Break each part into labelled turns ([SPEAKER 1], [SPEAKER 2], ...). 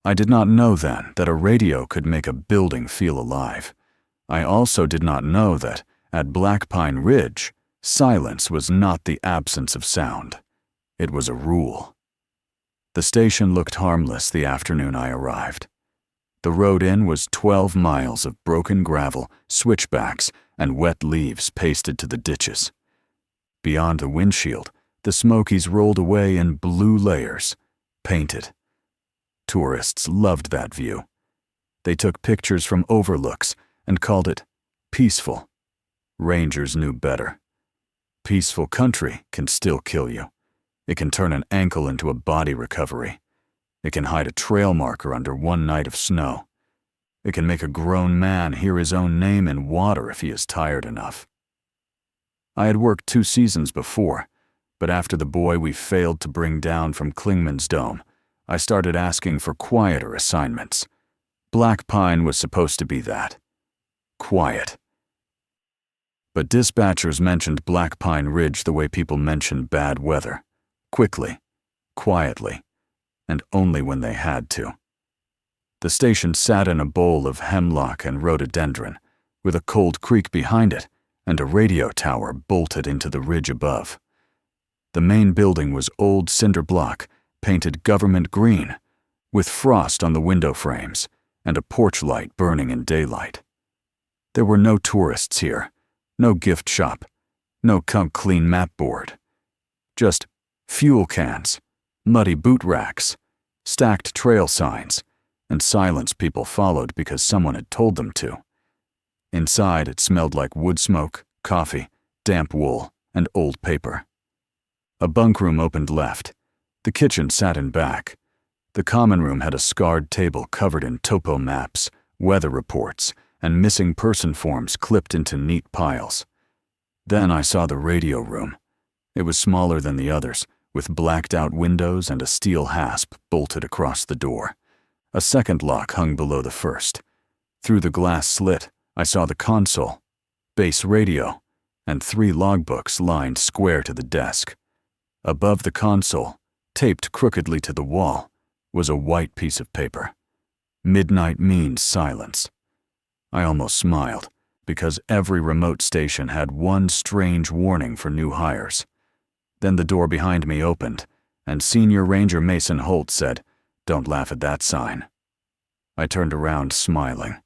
[SPEAKER 1] I did not know then that a radio could make a building feel alive. I also did not know that, at Blackpine Ridge, silence was not the absence of sound. It was a rule. The station looked harmless the afternoon I arrived. The road in was 12 miles of broken gravel, switchbacks, and wet leaves pasted to the ditches. Beyond the windshield, the Smokies rolled away in blue layers, painted. Tourists loved that view. They took pictures from overlooks and called it peaceful. Rangers knew better. Peaceful country can still kill you. It can turn an ankle into a body recovery. It can hide a trail marker under one night of snow. It can make a grown man hear his own name in water if he is tired enough. I had worked 2 seasons before, but after the boy we failed to bring down from Klingman's Dome, I started asking for quieter assignments. Blackpine was supposed to be that. Quiet. But dispatchers mentioned Blackpine Ridge the way people mention bad weather. Quickly, quietly, and only when they had to. The station sat in a bowl of hemlock and rhododendron, with a cold creek behind it and a radio tower bolted into the ridge above. The main building was old cinder block, painted government green, with frost on the window frames and a porch light burning in daylight. There were no tourists here, no gift shop, no come-clean map board. Just fuel cans, muddy boot racks, stacked trail signs, and silence people followed because someone had told them to. Inside, it smelled like wood smoke, coffee, damp wool, and old paper. A bunk room opened left. The kitchen sat in back. The common room had a scarred table covered in topo maps, weather reports, and missing person forms clipped into neat piles. Then I saw the radio room. It was smaller than the others, with blacked-out windows and a steel hasp bolted across the door. A second lock hung below the first. Through the glass slit, I saw the console, base radio, and 3 logbooks lined square to the desk. Above the console, taped crookedly to the wall, was a white piece of paper. Midnight means silence. I almost smiled, because every remote station had one strange warning for new hires. Then the door behind me opened, and Senior Ranger Mason Holt said, "Don't laugh at that sign." I turned around smiling.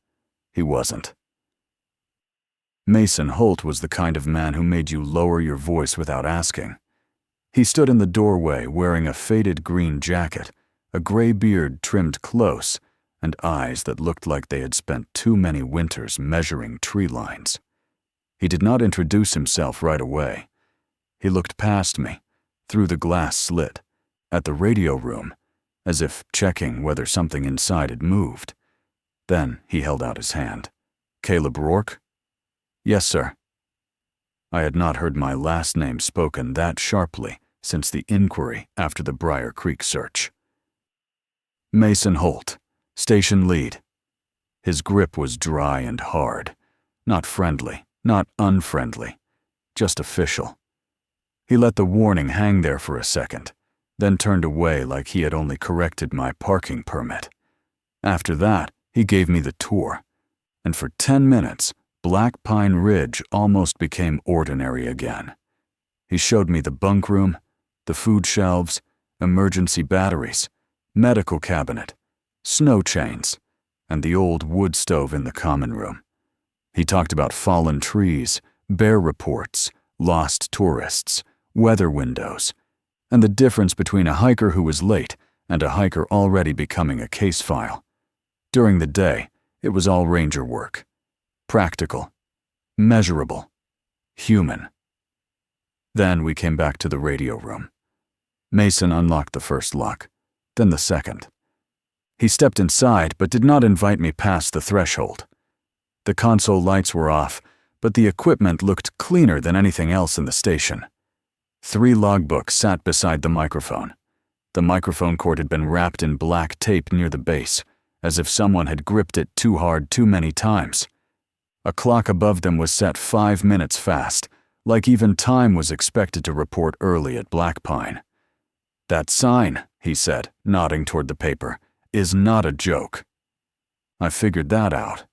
[SPEAKER 1] He wasn't. Mason Holt was the kind of man who made you lower your voice without asking. He stood in the doorway wearing a faded green jacket, a gray beard trimmed close, and eyes that looked like they had spent too many winters measuring tree lines. He did not introduce himself right away. He looked past me, through the glass slit, at the radio room, as if checking whether something inside had moved. Then he held out his hand. "Caleb Rourke?" "Yes, sir." I had not heard my last name spoken that sharply since the inquiry after the Briar Creek search. Mason Holt, station lead. His grip was dry and hard, not friendly, not unfriendly, just official. He let the warning hang there for a second, then turned away like he had only corrected my parking permit. After that, he gave me the tour, and for 10 minutes, Blackpine Ridge almost became ordinary again. He showed me the bunk room, the food shelves, emergency batteries, medical cabinet, snow chains, and the old wood stove in the common room. He talked about fallen trees, bear reports, lost tourists, weather windows, and the difference between a hiker who was late and a hiker already becoming a case file. During the day, it was all ranger work. Practical, measurable, human. Then we came back to the radio room. Mason unlocked the first lock, then the second. He stepped inside but did not invite me past the threshold. The console lights were off, but the equipment looked cleaner than anything else in the station. 3 logbooks sat beside the microphone. The microphone cord had been wrapped in black tape near the base, as if someone had gripped it too hard too many times. A clock above them was set 5 minutes fast, like even time was expected to report early at Blackpine. "That sign," he said, nodding toward the paper, is not a joke. I figured that out.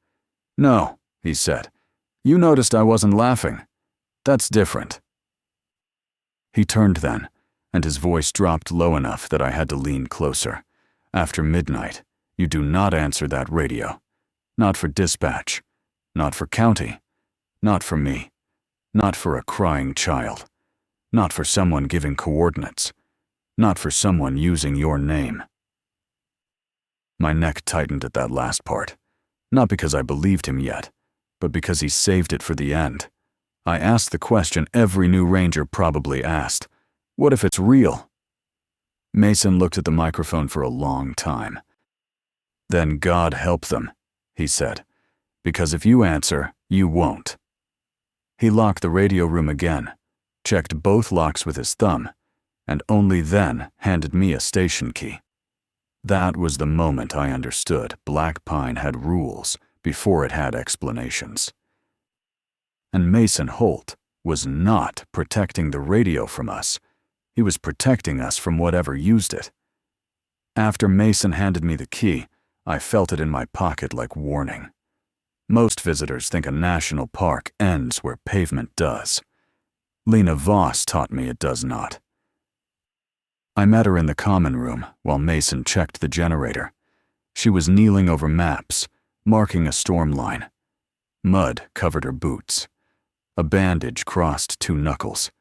[SPEAKER 1] No, he said. You noticed I wasn't laughing. That's different. He turned then, and his voice dropped low enough that I had to lean closer. After midnight, you do not answer that radio. Not for dispatch. Not for county. Not for me. Not for a crying child. Not for someone giving coordinates. Not for someone using your name. My neck tightened at that last part. Not because I believed him yet, but because he saved it for the end. I asked the question every new ranger probably asked. What if it's real? Mason looked at the microphone for a long time. Then God help them, he said, because if you answer, you won't. He locked the radio room again, checked both locks with his thumb, and only then handed me a station key. That was the moment I understood Blackpine had rules before it had explanations. And Mason Holt was not protecting the radio from us. He was protecting us from whatever used it. After Mason handed me the key, I felt it in my pocket like warning. Most visitors think a national park ends where pavement does. Lena Voss taught me it does not. I met her in the common room while Mason checked the generator. She was kneeling over maps, marking a storm line. Mud covered her boots. A bandage crossed 2 knuckles.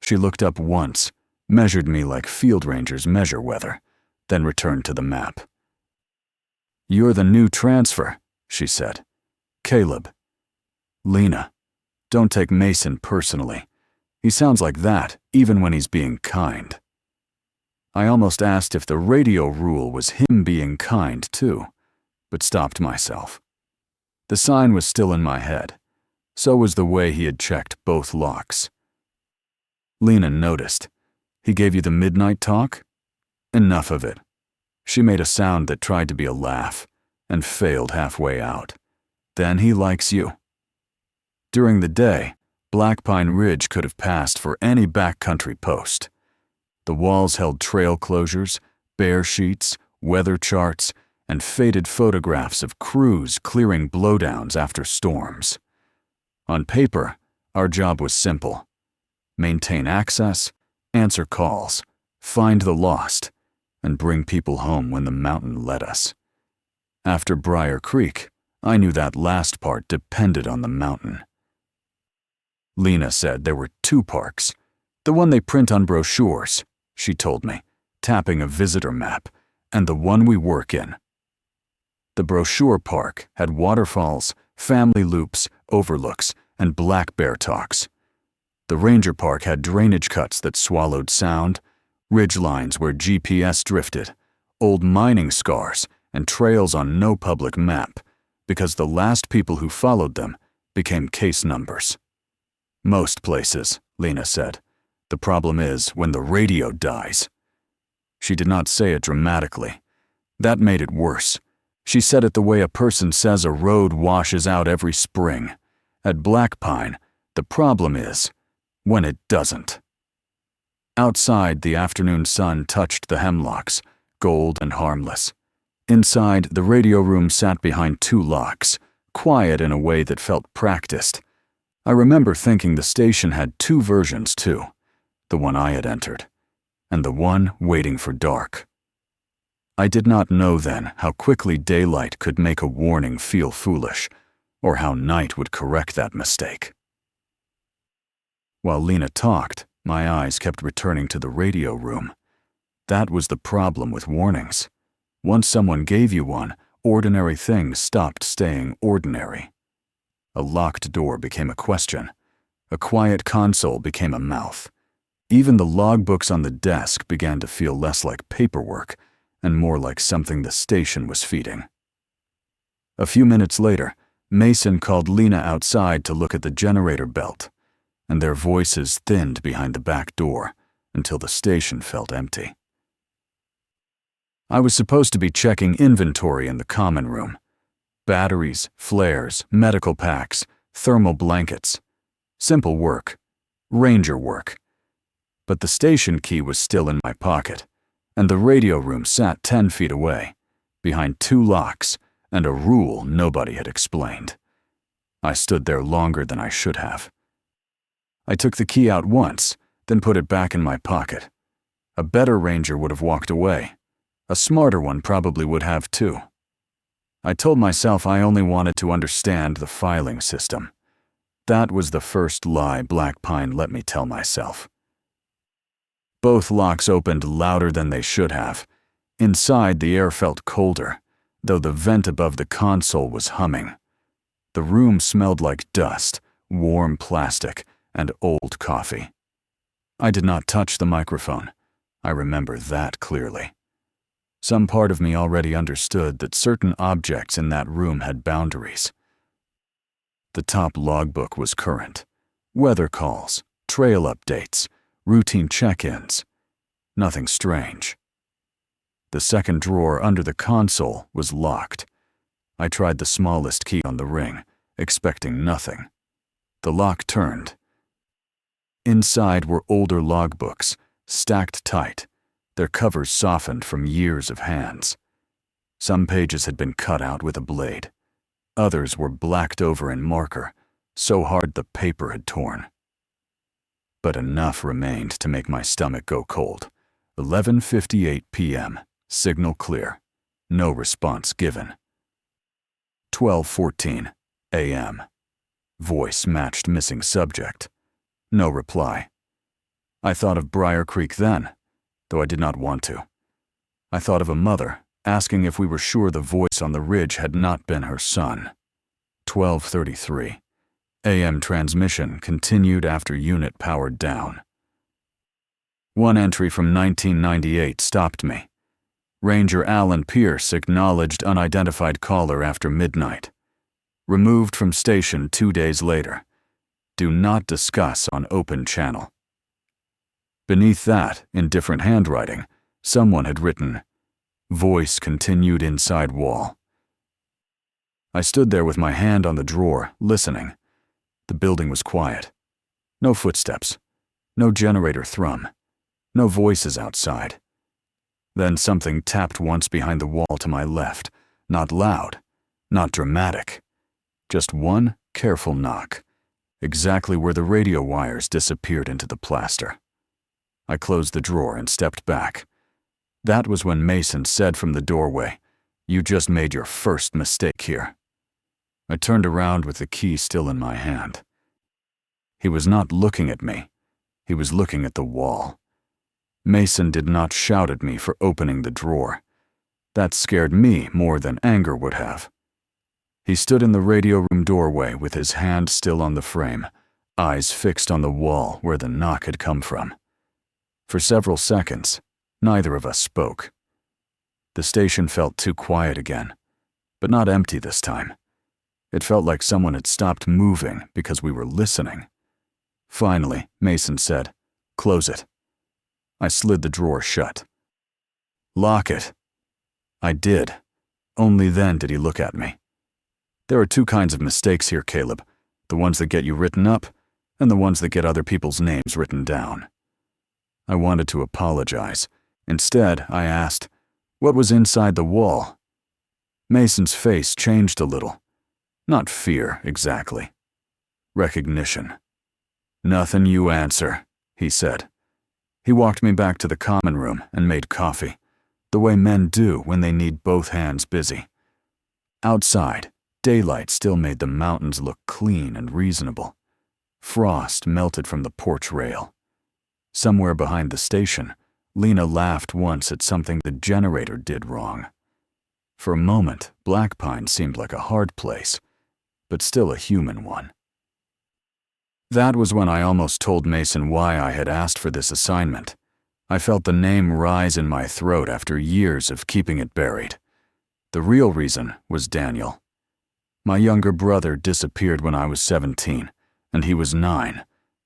[SPEAKER 1] She looked up once, measured me like field rangers measure weather, then returned to the map. You're the new transfer, she said. Caleb. Lena, don't take Mason personally. He sounds like that even when he's being kind. I almost asked if the radio rule was him being kind too, but stopped myself. The sign was still in my head. So was the way he had checked both locks. Lena noticed. He gave you the midnight talk? Enough of it. She made a sound that tried to be a laugh and failed halfway out. Then he likes you. During the day, Blackpine Ridge could have passed for any backcountry post. The walls held trail closures, bear sheets, weather charts, and faded photographs of crews clearing blowdowns after storms. On paper, our job was simple. Maintain access, answer calls, find the lost, and bring people home when the mountain let us. After Briar Creek, I knew that last part depended on the mountain. Lena said there were 2 parks. The one they print on brochures, she told me, tapping a visitor map, and the one we work in. The brochure park had waterfalls, family loops, overlooks, and black bear talks. The ranger park had drainage cuts that swallowed sound, ridge lines where GPS drifted, old mining scars, and trails on no public map, because the last people who followed them became case numbers. Most places, Lena said. The problem is when the radio dies. She did not say it dramatically. That made it worse. She said it the way a person says a road washes out every spring. At Blackpine, the problem is when it doesn't. Outside, the afternoon sun touched the hemlocks, gold and harmless. Inside, the radio room sat behind 2 locks, quiet in a way that felt practiced. I remember thinking the station had 2 versions too, the one I had entered, and the one waiting for dark. I did not know then how quickly daylight could make a warning feel foolish, or how night would correct that mistake. While Lena talked, my eyes kept returning to the radio room. That was the problem with warnings. Once someone gave you one, ordinary things stopped staying ordinary. A locked door became a question. A quiet console became a mouth. Even the logbooks on the desk began to feel less like paperwork and more like something the station was feeding. A few minutes later, Mason called Lena outside to look at the generator belt, and their voices thinned behind the back door until the station felt empty. I was supposed to be checking inventory in the common room. Batteries, flares, medical packs, thermal blankets. Simple work. Ranger work. But the station key was still in my pocket, and the radio room sat 10 feet away, behind 2 locks, and a rule nobody had explained. I stood there longer than I should have. I took the key out once, then put it back in my pocket. A better ranger would have walked away. A smarter one probably would have too. I told myself I only wanted to understand the filing system. That was the first lie Blackpine let me tell myself. Both locks opened louder than they should have. Inside, the air felt colder, though the vent above the console was humming. The room smelled like dust, warm plastic, and old coffee. I did not touch the microphone. I remember that clearly. Some part of me already understood that certain objects in that room had boundaries. The top logbook was current. Weather calls, trail updates, routine check-ins. Nothing strange. The second drawer under the console was locked. I tried the smallest key on the ring, expecting nothing. The lock turned. Inside were older logbooks, stacked tight, their covers softened from years of hands. Some pages had been cut out with a blade. Others were blacked over in marker, so hard the paper had torn. But enough remained to make my stomach go cold. 11:58 p.m., signal clear. No response given. 12:14 a.m. Voice matched missing subject. No reply. I thought of Briar Creek then, though I did not want to. I thought of a mother, asking if we were sure the voice on the ridge had not been her son. 12:33 a.m. transmission continued after unit powered down. One entry from 1998 stopped me. Ranger Alan Pierce acknowledged unidentified caller after midnight. Removed from station 2 days later. Do not discuss on open channel. Beneath that, in different handwriting, someone had written, "Voice continued inside wall." I stood there with my hand on the drawer, listening. The building was quiet. No footsteps. No generator thrum. No voices outside. Then something tapped once behind the wall to my left. Not loud. Not dramatic. Just one careful knock. Exactly where the radio wires disappeared into the plaster. I closed the drawer and stepped back. That was when Mason said from the doorway, "You just made your first mistake here." I turned around with the key still in my hand. He was not looking at me. He was looking at the wall. Mason did not shout at me for opening the drawer. That scared me more than anger would have. He stood in the radio room doorway with his hand still on the frame, eyes fixed on the wall where the knock had come from. For several seconds, neither of us spoke. The station felt too quiet again, but not empty this time. It felt like someone had stopped moving because we were listening. Finally, Mason said, "Close it." I slid the drawer shut. "Lock it." I did. Only then did he look at me. There are 2 kinds of mistakes here, Caleb. The ones that get you written up, and the ones that get other people's names written down. I wanted to apologize. Instead, I asked, "What was inside the wall?" Mason's face changed a little. Not fear, exactly. Recognition. "Nothing you answer," he said. He walked me back to the common room and made coffee, the way men do when they need both hands busy. Outside, daylight still made the mountains look clean and reasonable. Frost melted from the porch rail. Somewhere behind the station, Lena laughed once at something the generator did wrong. For a moment, Blackpine seemed like a hard place, but still a human one. That was when I almost told Mason why I had asked for this assignment. I felt the name rise in my throat after years of keeping it buried. The real reason was Daniel. My younger brother disappeared when I was 17, and he was 9,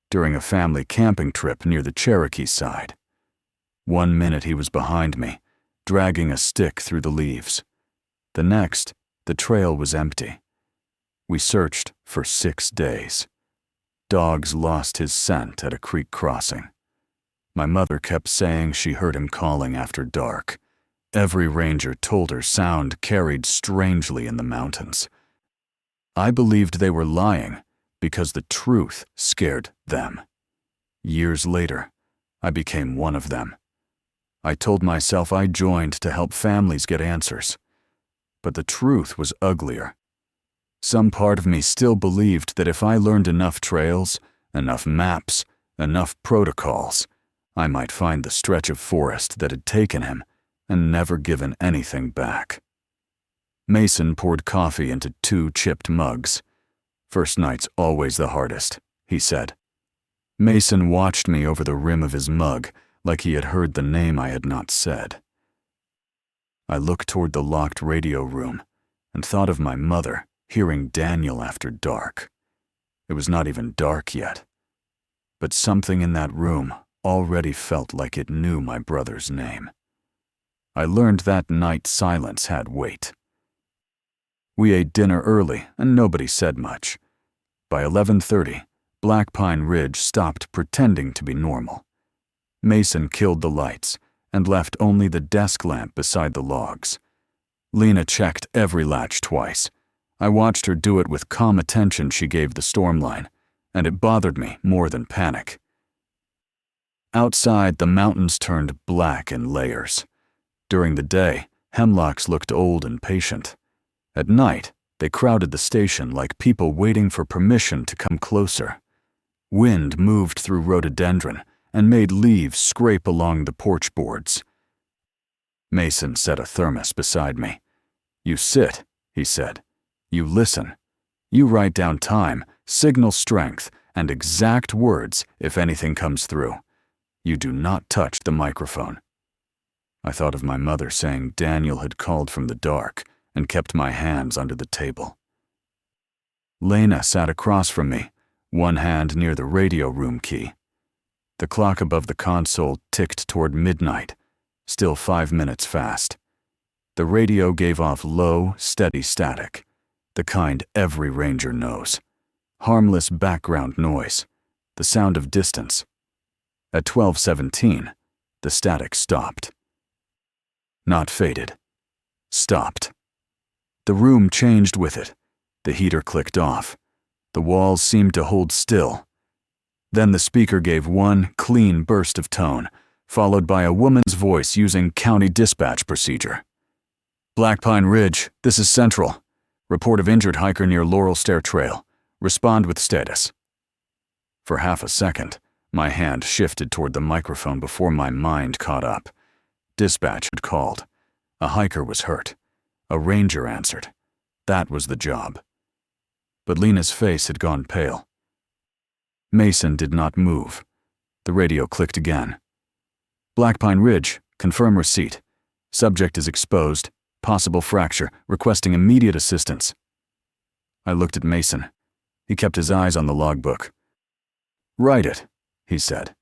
[SPEAKER 1] during a family camping trip near the Cherokee side. One minute he was behind me, dragging a stick through the leaves. The next, the trail was empty. We searched for 6 days. Dogs lost his scent at a creek crossing. My mother kept saying she heard him calling after dark. every ranger told her sound carried strangely in the mountains. I believed they were lying because the truth scared them. Years later, I became one of them. I told myself I joined to help families get answers. But the truth was uglier. Some part of me still believed that if I learned enough trails, enough maps, enough protocols, I might find the stretch of forest that had taken him and never given anything back. Mason poured coffee into 2 chipped mugs. "First night's always the hardest," he said. Mason watched me over the rim of his mug like he had heard the name I had not said. I looked toward the locked radio room and thought of my mother hearing Daniel after dark. It was not even dark yet, but something in that room already felt like it knew my brother's name. I learned that night silence had weight. We ate dinner early and nobody said much. By 11:30, Blackpine Ridge stopped pretending to be normal. Mason killed the lights and left only the desk lamp beside the logs. Lena checked every latch twice. I watched her do it with calm attention she gave the storm line, and it bothered me more than panic. Outside, the mountains turned black in layers. During the day, hemlocks looked old and patient. At night, they crowded the station like people waiting for permission to come closer. Wind moved through rhododendron and made leaves scrape along the porch boards. Mason set a thermos beside me. "You sit," he said. "You listen. You write down time, signal strength, and exact words if anything comes through. You do not touch the microphone." I thought of my mother saying Daniel had called from the dark and kept my hands under the table. Lena sat across from me, one hand near the radio room key. The clock above the console ticked toward midnight, still 5 minutes fast. The radio gave off low, steady static, the kind every ranger knows. Harmless background noise, the sound of distance. At 12:17, the static stopped. Not faded. Stopped. The room changed with it. The heater clicked off. The walls seemed to hold still. Then the speaker gave one clean burst of tone, followed by a woman's voice using county dispatch procedure. "Blackpine Ridge, this is Central. Report of injured hiker near Laurel Stair Trail. Respond with status." For half a second, my hand shifted toward the microphone before my mind caught up. Dispatch had called. A hiker was hurt. A ranger answered. That was the job. But Lena's face had gone pale. Mason did not move. The radio clicked again. "Blackpine Ridge, confirm receipt. Subject is exposed, possible fracture, requesting immediate assistance." I looked at Mason. He kept his eyes on the logbook. "Write it," he said.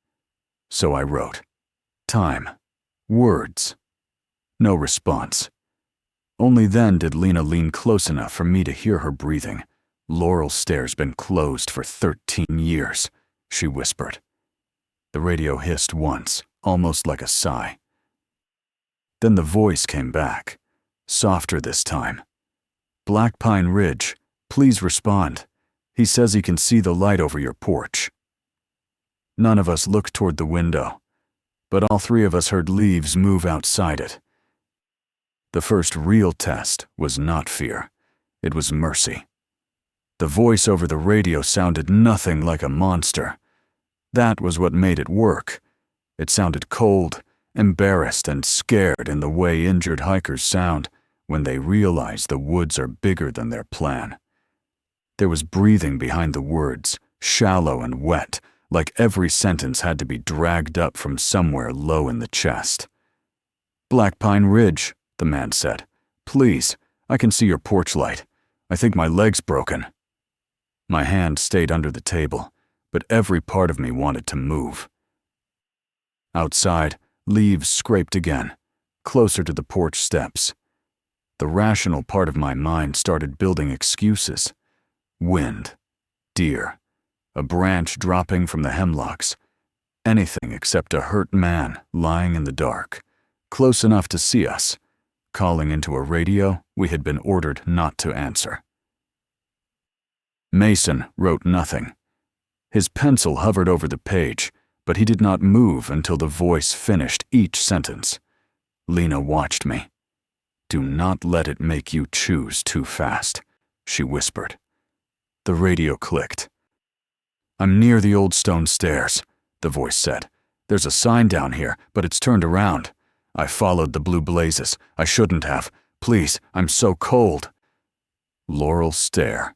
[SPEAKER 1] So I wrote. Time. Words. No response. Only then did Lena lean close enough for me to hear her breathing. "Laurel Stair's been closed for 13 years, she whispered. The radio hissed once, almost like a sigh. Then the voice came back, softer this time. "Blackpine Ridge, please respond. He says he can see the light over your porch." None of us looked toward the window, but all 3 of us heard leaves move outside it. The first real test was not fear. It was mercy. The voice over the radio sounded nothing like a monster. That was what made it work. It sounded cold, embarrassed, and scared in the way injured hikers sound when they realize the woods are bigger than their plan. There was breathing behind the words, shallow and wet, like every sentence had to be dragged up from somewhere low in the chest. "Blackpine Ridge," the man said. "Please, I can see your porch light. I think my leg's broken." My hand stayed under the table, but every part of me wanted to move. Outside, leaves scraped again, closer to the porch steps. The rational part of my mind started building excuses. Wind, deer, a branch dropping from the hemlocks. Anything except a hurt man lying in the dark, close enough to see us, calling into a radio we had been ordered not to answer. Mason wrote nothing. His pencil hovered over the page, but he did not move until the voice finished each sentence. Lena watched me. "Do not let it make you choose too fast," she whispered. The radio clicked. "I'm near the old stone stairs," the voice said. "There's a sign down here, but it's turned around. I followed the blue blazes. I shouldn't have. Please, I'm so cold." Laurel Stair.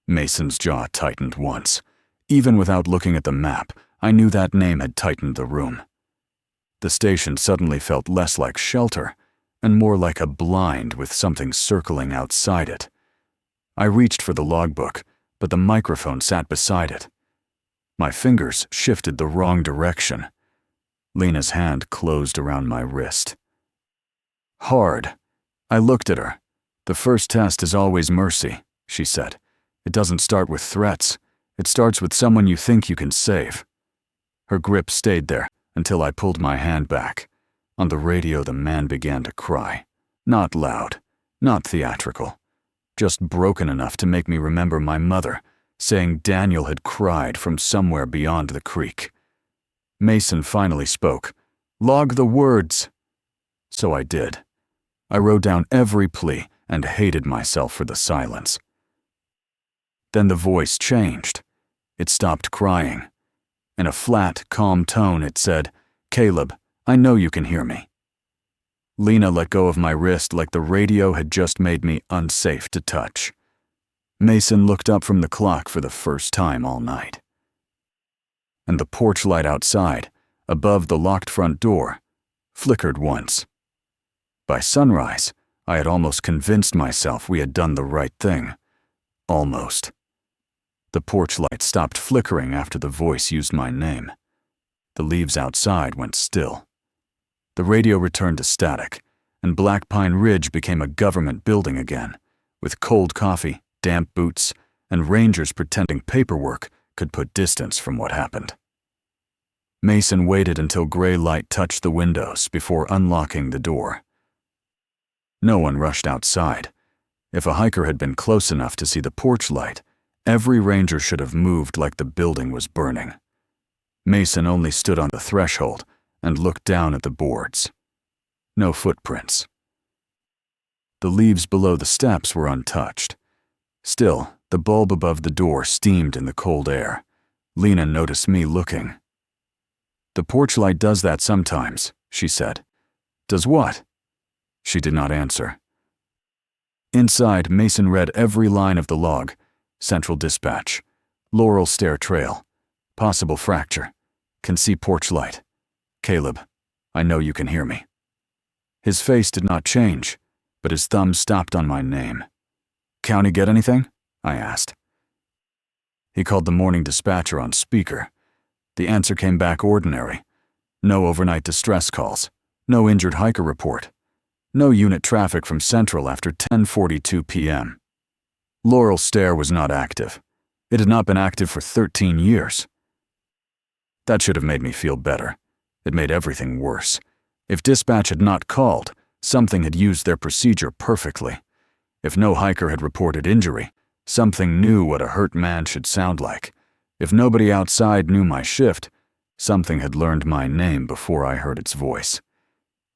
[SPEAKER 1] Mason's jaw tightened once. Even without looking at the map, I knew that name had tightened the room. The station suddenly felt less like shelter and more like a blind with something circling outside it. I reached for the logbook, but the microphone sat beside it. My fingers shifted the wrong direction. Lena's hand closed around my wrist. Hard. I looked at her. "The first test is always mercy," she said. "It doesn't start with threats. It starts with someone you think you can save." Her grip stayed there until I pulled my hand back. On the radio, the man began to cry. Not loud, not theatrical, just broken enough to make me remember my mother saying Daniel had cried from somewhere beyond the creek. Mason finally spoke. "Log the words." So I did. I wrote down every plea and hated myself for the silence. Then the voice changed. It stopped crying. In a flat, calm tone, it said, "Caleb, I know you can hear me." Lena let go of my wrist like the radio had just made me unsafe to touch. Mason looked up from the clock for the first time all night. And the porch light outside, above the locked front door, flickered once. By sunrise, I had almost convinced myself we had done the right thing. Almost. The porch light stopped flickering after the voice used my name. The leaves outside went still. The radio returned to static, and Blackpine Ridge became a government building again, with cold coffee, damp boots, and rangers pretending paperwork could put distance from what happened. Mason waited until gray light touched the windows before unlocking the door. No one rushed outside. If a hiker had been close enough to see the porch light, every ranger should have moved like the building was burning. Mason only stood on the threshold and looked down at the boards. No footprints. The leaves below the steps were untouched. Still, the bulb above the door steamed in the cold air. Lena noticed me looking. "The porch light does that sometimes," she said. "Does what?" She did not answer. Inside, Mason read every line of the log. Central dispatch. Laurel Stair Trail. Possible fracture. Can see porch light. Caleb, I know you can hear me. His face did not change, but his thumb stopped on my name. "County get anything?" I asked. He called the morning dispatcher on speaker. The answer came back ordinary. No overnight distress calls. No injured hiker report. No unit traffic from Central after 10:42 p.m. Laurel Stair was not active. It had not been active for 13 years. That should have made me feel better. It made everything worse. If dispatch had not called, something had used their procedure perfectly. If no hiker had reported injury, something knew what a hurt man should sound like. If nobody outside knew my shift, something had learned my name before I heard its voice.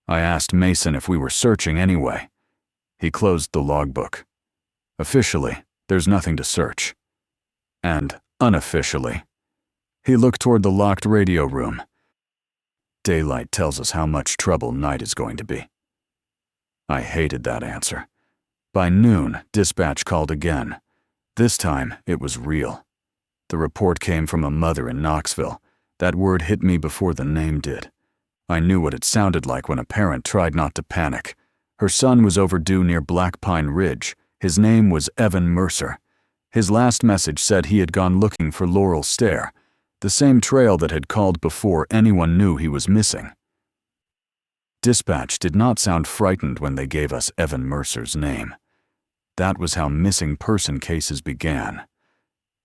[SPEAKER 1] I asked Mason if we were searching anyway. He closed the logbook. Officially, there's nothing to search. And unofficially, he looked toward the locked radio room. Daylight tells us how much trouble night is going to be. I hated that answer. By noon, dispatch called again. This time, it was real. The report came from a mother in Knoxville. That word hit me before the name did. I knew what it sounded like when a parent tried not to panic. Her son was overdue near Blackpine Ridge. His name was Evan Mercer. His last message said he had gone looking for Laurel Stair, the same trail that had called before anyone knew he was missing. Dispatch did not sound frightened when they gave us Evan Mercer's name. That was how missing person cases began.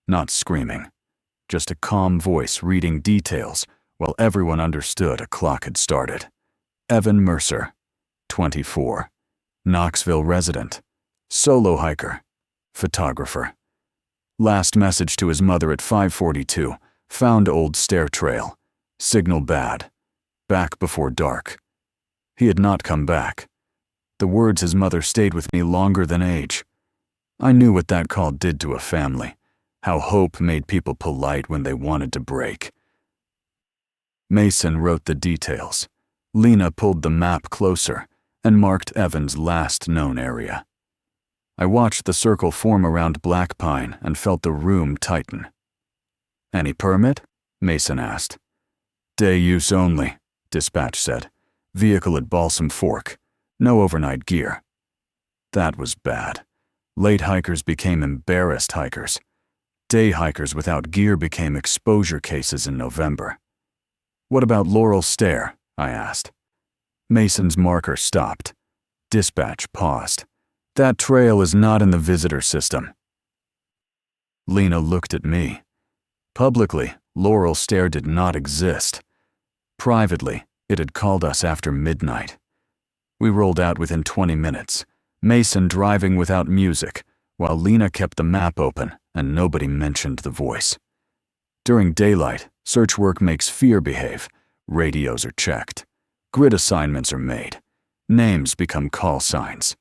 [SPEAKER 1] Not screaming, just a calm voice reading details while everyone understood a clock had started. Evan Mercer, 24, Knoxville resident, solo hiker, photographer. Last message to his mother at 5:42, found old stair trail, signal bad, back before dark. He had not come back. The words his mother stayed with me longer than age. I knew what that call did to a family, how hope made people polite when they wanted to break. Mason wrote the details. Lena pulled the map closer and marked Evan's last known area. I watched the circle form around Blackpine and felt the room tighten. "Any permit?" Mason asked. "Day use only," dispatch said. "Vehicle at Balsam Fork. No overnight gear." That was bad. Late hikers became embarrassed hikers. Day hikers without gear became exposure cases in November. "What about Laurel Stair?" I asked. Mason's marker stopped. Dispatch paused. "That trail is not in the visitor system." Lena looked at me. Publicly, Laurel Stair did not exist. Privately, it had called us after midnight. We rolled out within 20 minutes, Mason driving without music, while Lena kept the map open and nobody mentioned the voice. During daylight, search work makes fear behave. Radios are checked. Grid assignments are made. Names become call signs.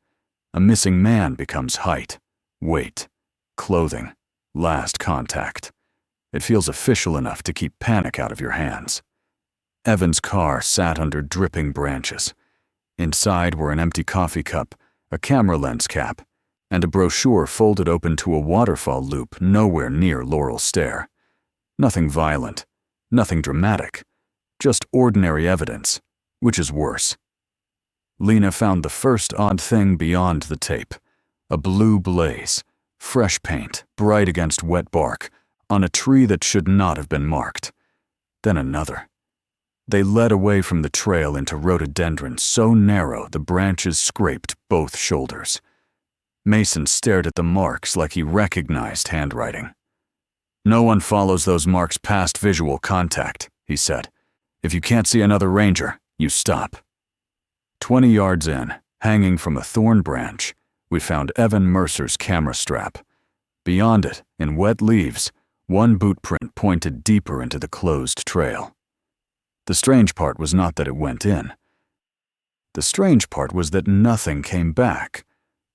[SPEAKER 1] A missing man becomes height, weight, clothing, last contact. It feels official enough to keep panic out of your hands. Evan's car sat under dripping branches. Inside were an empty coffee cup, a camera lens cap, and a brochure folded open to a waterfall loop nowhere near Laurel Stair. Nothing violent, nothing dramatic, just ordinary evidence, which is worse. Lena found the first odd thing beyond the tape, a blue blaze, fresh paint, bright against wet bark, on a tree that should not have been marked. Then another. They led away from the trail into rhododendron so narrow the branches scraped both shoulders. Mason stared at the marks like he recognized handwriting. "No one follows those marks past visual contact," he said. "If you can't see another ranger, you stop." 20 yards in, hanging from a thorn branch, we found Evan Mercer's camera strap. Beyond it, in wet leaves, one boot print pointed deeper into the closed trail. The strange part was not that it went in. The strange part was that nothing came back.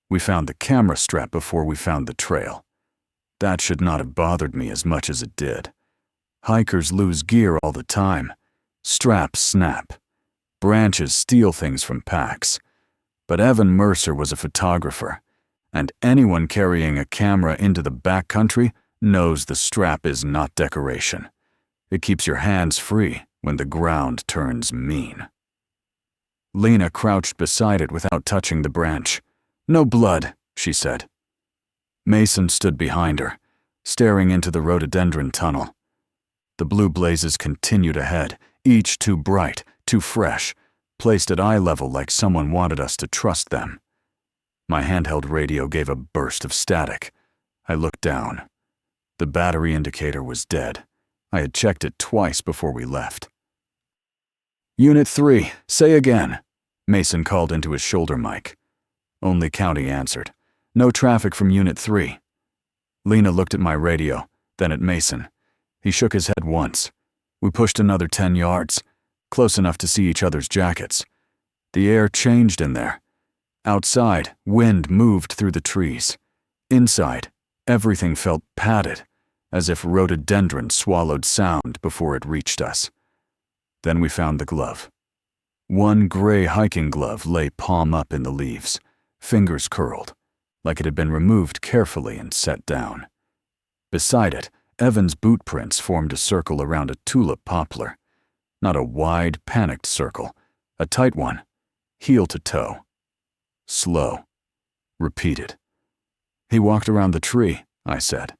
[SPEAKER 1] We found the camera strap before we found the trail. That should not have bothered me as much as it did. Hikers lose gear all the time. Straps snap. Branches steal things from packs. But Evan Mercer was a photographer, and anyone carrying a camera into the backcountry knows the strap is not decoration. It keeps your hands free when the ground turns mean. Lena crouched beside it without touching the branch. "No blood," she said. Mason stood behind her, staring into the rhododendron tunnel. The blue blazes continued ahead, each too bright, too fresh, placed at eye level like someone wanted us to trust them. My handheld radio gave a burst of static. I looked down. The battery indicator was dead. I had checked it twice before we left. "Unit 3, say again," Mason called into his shoulder mic. Only County answered. "No traffic from Unit 3. Lena looked at my radio, then at Mason. He shook his head once. We pushed another 10 yards, close enough to see each other's jackets. The air changed in there. Outside, wind moved through the trees. Inside, everything felt padded, as if rhododendron swallowed sound before it reached us. Then we found the glove. One gray hiking glove lay palm up in the leaves, fingers curled, like it had been removed carefully and set down. Beside it, Evan's boot prints formed a circle around a tulip poplar. Not a wide, panicked circle, a tight one, heel to toe. Slow. Repeated. "He walked around the tree," I said.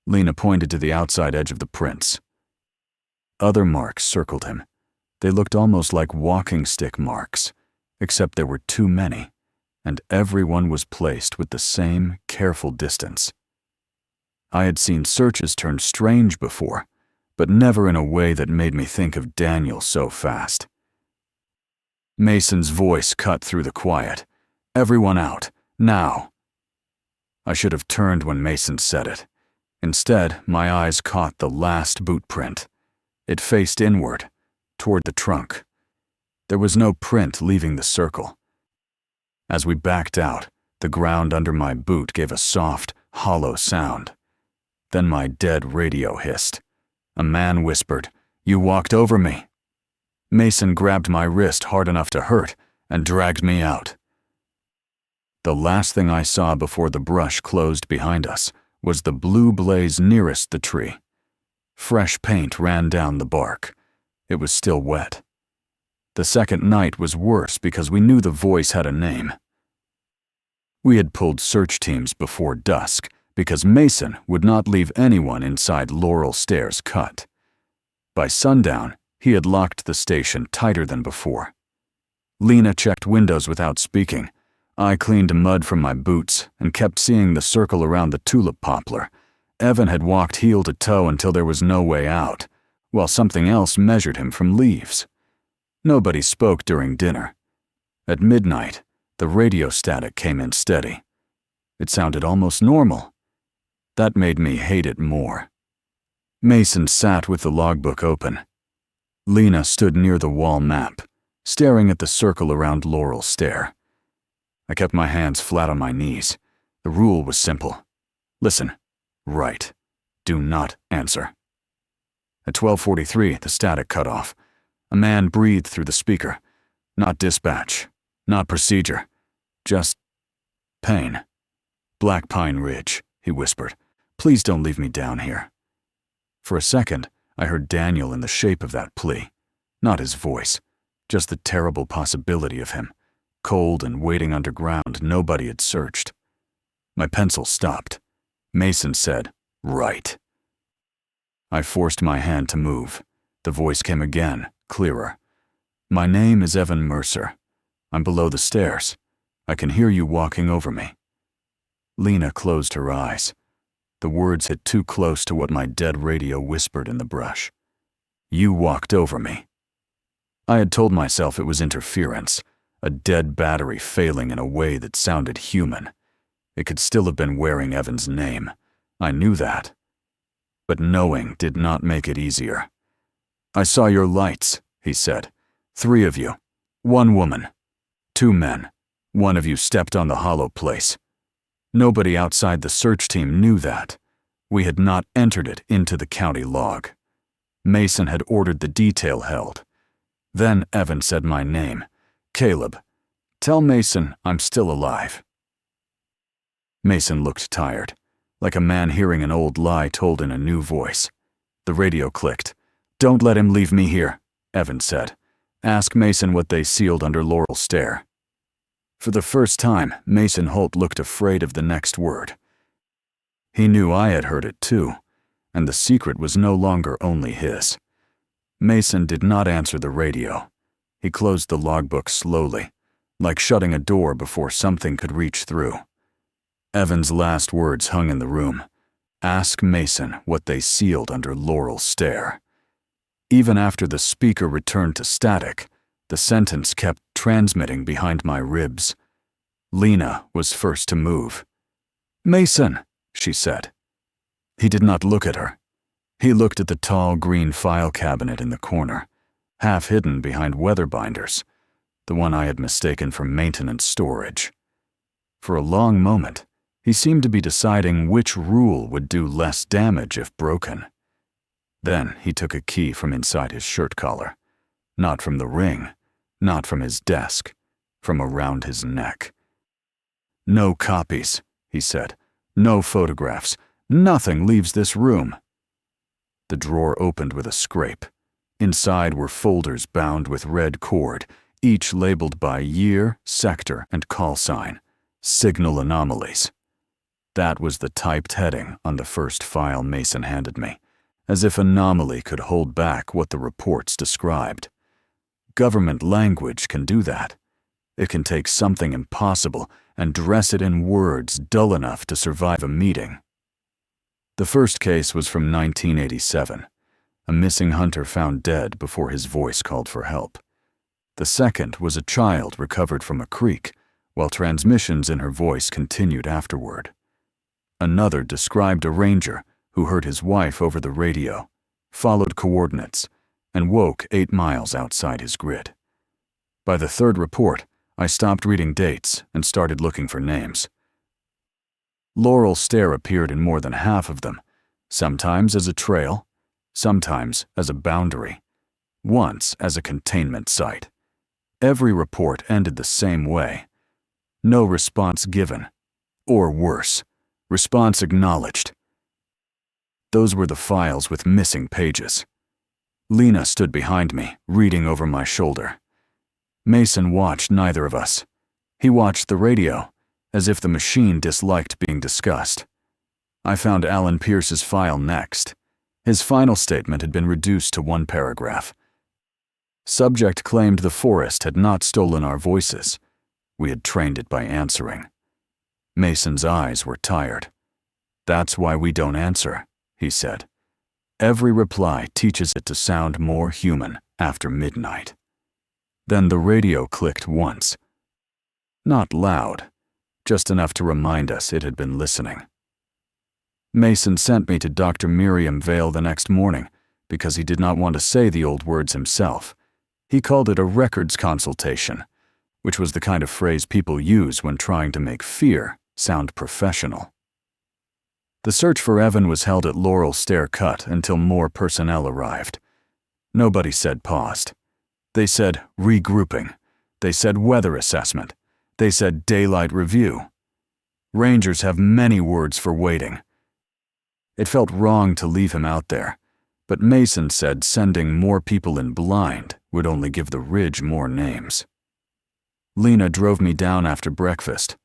[SPEAKER 1] Lena pointed to the outside edge of the prints. Other marks circled him. They looked almost like walking stick marks, except there were too many, and everyone was placed with the same careful distance. I had seen searches turn strange before, but never in a way that made me think of Daniel so fast. Mason's voice cut through the quiet. Everyone out, now." I should have turned when Mason said it. Instead, my eyes caught the last boot print. It faced inward, toward the trunk. There was no print leaving the circle. As we backed out, the ground under my boot gave a soft, hollow sound. Then my dead radio hissed. A man whispered, "You walked over me." Mason grabbed my wrist hard enough to hurt and dragged me out. The last thing I saw before the brush closed behind us was the blue blaze nearest the tree. Fresh paint ran down the bark. It was still wet. The second night was worse because we knew the voice had a name. We had pulled search teams before dusk because Mason would not leave anyone inside Laurel Stairs Cut. By sundown, he had locked the station tighter than before. Lena checked windows without speaking. I cleaned mud from my boots and kept seeing the circle around the tulip poplar. Evan had walked heel to toe until there was no way out, while something else measured him from leaves. Nobody spoke during dinner. At midnight, the radio static came in steady. It sounded almost normal. That made me hate it more. Mason sat with the logbook open. Lena stood near the wall map, staring at the circle around Laurel Stair. I kept my hands flat on my knees. The rule was simple. Listen, write, do not answer. At 12:43, the static cut off. A man breathed through the speaker. Not dispatch, not procedure, just pain. "Blackpine Ridge," he whispered. "Please don't leave me down here." For a second, I heard Daniel in the shape of that plea. Not his voice, just the terrible possibility of him, cold and waiting underground nobody had searched. My pencil stopped. Mason said, "Write." I forced my hand to move. The voice came again, clearer. "My name is Evan Mercer. I'm below the stairs. I can hear you walking over me." Lena closed her eyes. The words hit too close to what my dead radio whispered in the brush. "You walked over me." I had told myself it was interference, a dead battery failing in a way that sounded human. It could still have been wearing Evan's name. I knew that. But knowing did not make it easier. "I saw your lights," he said. "3 of you. 1 woman. 2 men. 1 of you stepped on the hollow place. Nobody outside the search team knew that. We had not entered it into the county log. Mason had ordered the detail held. Then Evan said my name. "Caleb. Tell Mason I'm still alive." Mason looked tired, like a man hearing an old lie told in a new voice. The radio clicked. "Don't let him leave me here," Evan said. "Ask Mason what they sealed under Laurel Stair." For the first time, Mason Holt looked afraid of the next word. He knew I had heard it too, and the secret was no longer only his. Mason did not answer the radio. He closed the logbook slowly, like shutting a door before something could reach through. Evan's last words hung in the room. "Ask Mason what they sealed under Laurel Stair." Even after the speaker returned to static, the sentence kept transmitting behind my ribs. Lena was first to move. "Mason," she said. He did not look at her. He looked at the tall green file cabinet in the corner, half hidden behind weather binders, the one I had mistaken for maintenance storage. For a long moment, he seemed to be deciding which rule would do less damage if broken. Then he took a key from inside his shirt collar. Not from the ring, not from his desk, from around his neck. "No copies," he said. "No photographs. Nothing leaves this room." The drawer opened with a scrape. Inside were folders bound with red cord, each labeled by year, sector, and call sign. Signal anomalies. That was the typed heading on the first file Mason handed me, as if anomaly could hold back what the reports described. Government language can do that. It can take something impossible and dress it in words dull enough to survive a meeting. The first case was from 1987, a missing hunter found dead before his voice called for help. The second was a child recovered from a creek, while transmissions in her voice continued afterward. Another described a ranger who heard his wife over the radio, followed coordinates, and woke 8 miles outside his grid. By the third report, I stopped reading dates and started looking for names. Laurel Stair appeared in more than half of them, sometimes as a trail, sometimes as a boundary, once as a containment site. Every report ended the same way. No response given, or worse, response acknowledged. Those were the files with missing pages. Lena stood behind me, reading over my shoulder. Mason watched neither of us. He watched the radio, as if the machine disliked being discussed. I found Alan Pierce's file next. His final statement had been reduced to 1 paragraph. Subject claimed the forest had not stolen our voices. We had trained it by answering. Mason's eyes were tired. "That's why we don't answer," he said. "Every reply teaches it to sound more human after midnight." Then the radio clicked once. Not loud, just enough to remind us it had been listening. Mason sent me to Dr. Miriam Vale the next morning because he did not want to say the old words himself. He called it a records consultation, which was the kind of phrase people use when trying to make fear sound professional. The search for Evan was held at Laurel Stair Cut until more personnel arrived. Nobody said paused. They said regrouping. They said weather assessment. They said daylight review. Rangers have many words for waiting. It felt wrong to leave him out there, but Mason said sending more people in blind would only give the ridge more names. Lena drove me down after breakfast.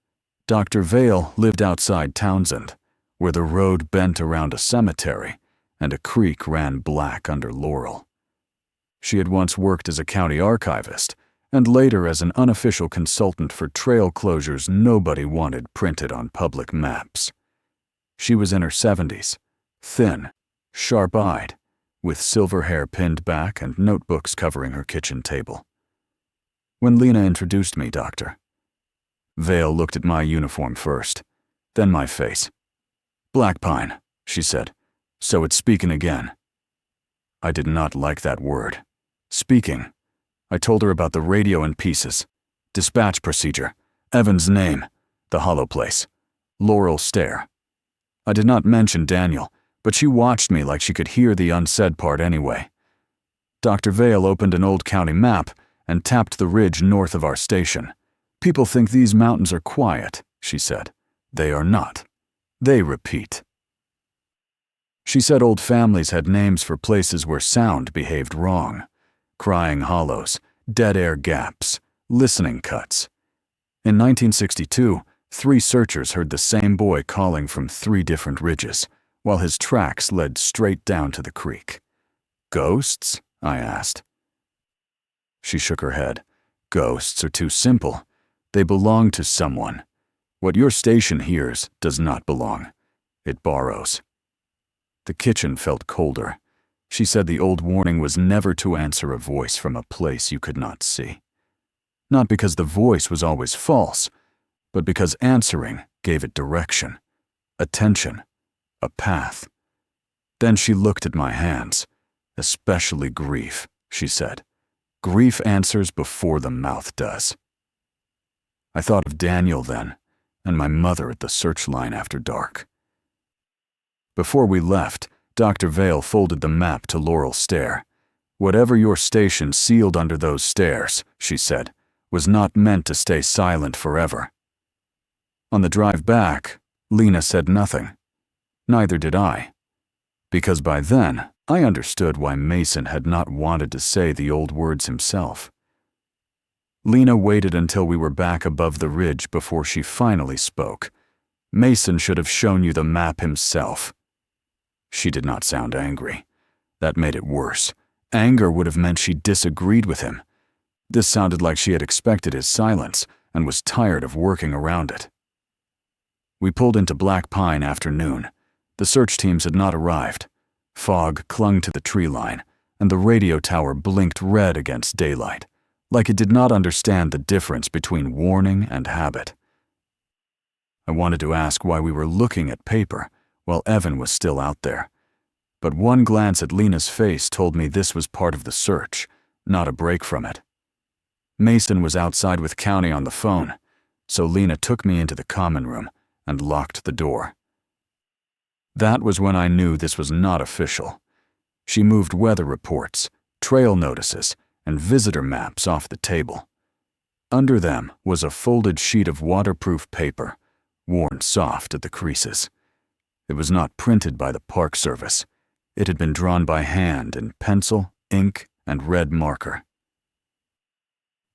[SPEAKER 1] Dr. Vale lived outside Townsend, where the road bent around a cemetery and a creek ran black under Laurel. She had once worked as a county archivist and later as an unofficial consultant for trail closures nobody wanted printed on public maps. She was in her 70s, thin, sharp-eyed, with silver hair pinned back and notebooks covering her kitchen table. When Lena introduced me, Doctor, Vale looked at my uniform first, then my face. "Blackpine," she said, "so it's speaking again." I did not like that word. Speaking. I told her about the radio in pieces, dispatch procedure, Evan's name, the hollow place, Laurel Stair. I did not mention Daniel, but she watched me like she could hear the unsaid part anyway. Dr. Vale opened an old county map and tapped the ridge north of our station. "People think these mountains are quiet," she said. "They are not. They repeat." She said old families had names for places where sound behaved wrong. Crying hollows, dead air gaps, listening cuts. In 1962, 3 searchers heard the same boy calling from 3 different ridges, while his tracks led straight down to the creek. "Ghosts?" I asked. She shook her head. "Ghosts are too simple. They belong to someone. What your station hears does not belong. It borrows." The kitchen felt colder. She said the old warning was never to answer a voice from a place you could not see. Not because the voice was always false, but because answering gave it direction, attention, a path. Then she looked at my hands. "Especially grief," she said. "Grief answers before the mouth does." I thought of Daniel then, and my mother at the search line after dark. Before we left, Dr. Vale folded the map to Laurel Stair. "Whatever your station sealed under those stairs," she said, "was not meant to stay silent forever." On the drive back, Lena said nothing. Neither did I. Because by then, I understood why Mason had not wanted to say the old words himself. Lena waited until we were back above the ridge before she finally spoke. "Mason should have shown you the map himself." She did not sound angry. That made it worse. Anger would have meant she disagreed with him. This sounded like she had expected his silence and was tired of working around it. We pulled into Blackpine after noon. The search teams had not arrived. Fog clung to the tree line, and the radio tower blinked red against daylight, like it did not understand the difference between warning and habit. I wanted to ask why we were looking at paper while Evan was still out there, but one glance at Lena's face told me this was part of the search, not a break from it. Mason was outside with County on the phone, so Lena took me into the common room and locked the door. That was when I knew this was not official. She moved weather reports, trail notices, and visitor maps off the table. Under them was a folded sheet of waterproof paper, worn soft at the creases. It was not printed by the Park Service. It had been drawn by hand in pencil, ink, and red marker.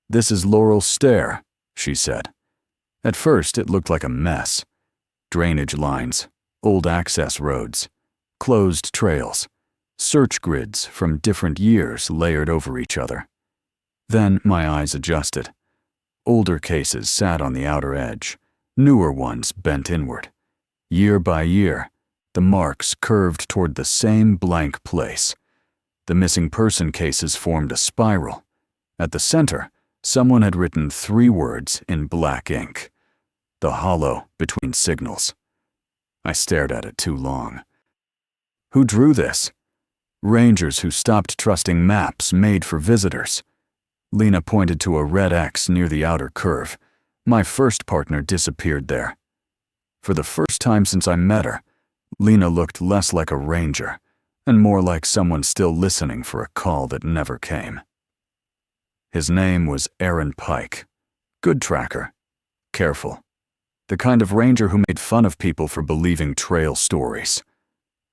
[SPEAKER 1] "This is Laurel Stair," she said. At first, it looked like a mess. Drainage lines, old access roads, closed trails, search grids from different years layered over each other. Then my eyes adjusted. Older cases sat on the outer edge, newer ones bent inward. Year by year, the marks curved toward the same blank place. The missing person cases formed a spiral. At the center, someone had written 3 words in black ink. The hollow between signals. I stared at it too long. Who drew this? Rangers who stopped trusting maps made for visitors. Lena pointed to a red X near the outer curve. My first partner disappeared there. For the first time since I met her, Lena looked less like a ranger and more like someone still listening for a call that never came. His name was Aaron Pike. Good tracker. Careful. The kind of ranger who made fun of people for believing trail stories.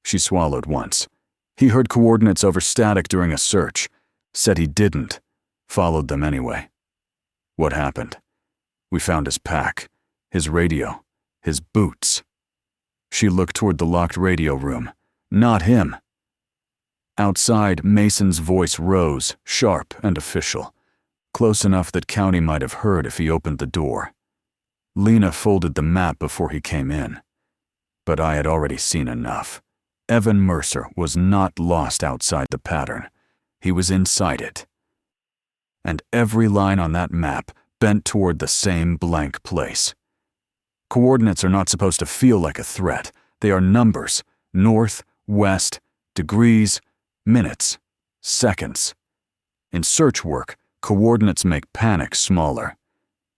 [SPEAKER 1] She swallowed once. He heard coordinates over static during a search, said he didn't, followed them anyway. What happened? We found his pack, his radio, his boots. She looked toward the locked radio room. Not him. Outside, Mason's voice rose, sharp and official, close enough that County might have heard if he opened the door. Lena folded the map before he came in. But I had already seen enough. Evan Mercer was not lost outside the pattern. He was inside it. And every line on that map bent toward the same blank place. Coordinates are not supposed to feel like a threat. They are numbers, north, west, degrees, minutes, seconds. In search work, coordinates make panic smaller.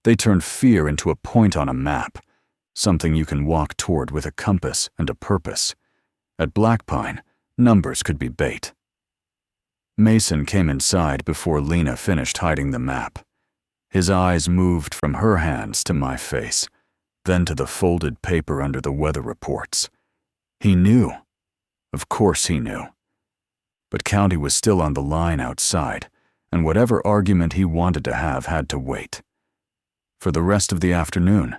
[SPEAKER 1] They turn fear into a point on a map, something you can walk toward with a compass and a purpose. At Blackpine, numbers could be bait. Mason came inside before Lena finished hiding the map. His eyes moved from her hands to my face, then to the folded paper under the weather reports. He knew. Of course he knew. But County was still on the line outside, and whatever argument he wanted to have had to wait. For the rest of the afternoon,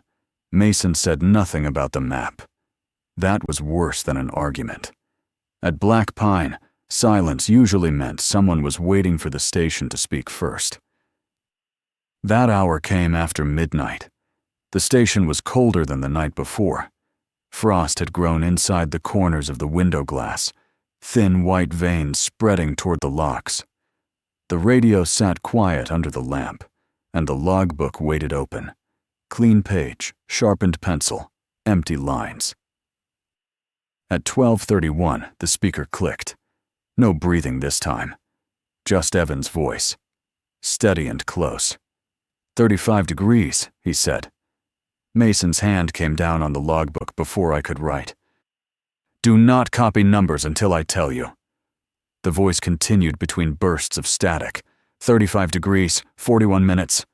[SPEAKER 1] Mason said nothing about the map. That was worse than an argument. At Blackpine, silence usually meant someone was waiting for the station to speak first. That hour came after midnight. The station was colder than the night before. Frost had grown inside the corners of the window glass, thin white veins spreading toward the locks. The radio sat quiet under the lamp, and the logbook waited open. Clean page, sharpened pencil, empty lines. At 12:31, the speaker clicked. No breathing this time. Just Evan's voice. Steady and close. 35 degrees, he said. Mason's hand came down on the logbook before I could write. Do not copy numbers until I tell you. The voice continued between bursts of static. 35 degrees, 41 minutes.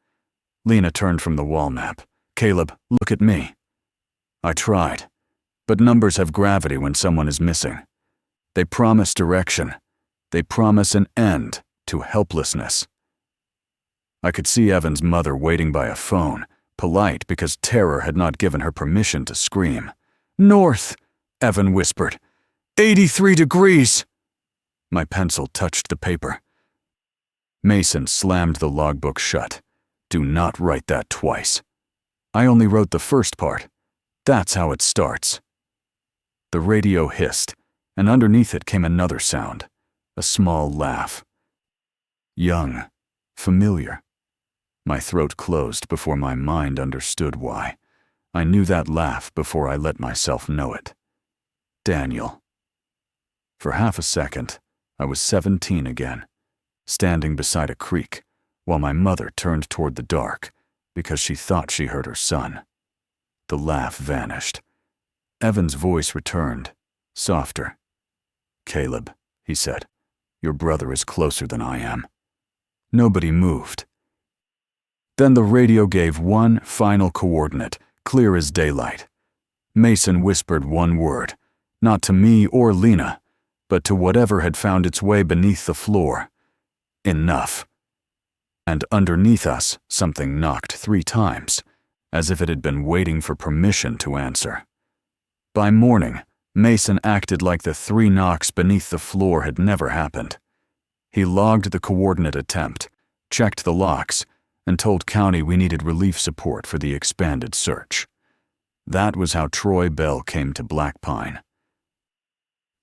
[SPEAKER 1] Lena turned from the wall map. Caleb, look at me. I tried. But numbers have gravity when someone is missing. They promise direction. They promise an end to helplessness. I could see Evan's mother waiting by a phone, polite because terror had not given her permission to scream. North, Evan whispered. 83 degrees. My pencil touched the paper. Mason slammed the logbook shut. Do not write that twice. I only wrote the first part. That's how it starts. The radio hissed, and underneath it came another sound, a small laugh. Young, familiar, My throat closed before my mind understood why. I knew that laugh before I let myself know it. Daniel. For half a second, I was 17 again, standing beside a creek, while my mother turned toward the dark because she thought she heard her son. The laugh vanished. Evan's voice returned, softer. "Caleb," he said, "your brother is closer than I am." Nobody moved. Then the radio gave one final coordinate, clear as daylight. Mason whispered one word, not to me or Lena, but to whatever had found its way beneath the floor. "Enough." And underneath us, something knocked 3 times, as if it had been waiting for permission to answer. By morning, Mason acted like the 3 knocks beneath the floor had never happened. He logged the coordinate attempt, checked the locks, and told County we needed relief support for the expanded search. That was how Troy Bell came to Blackpine.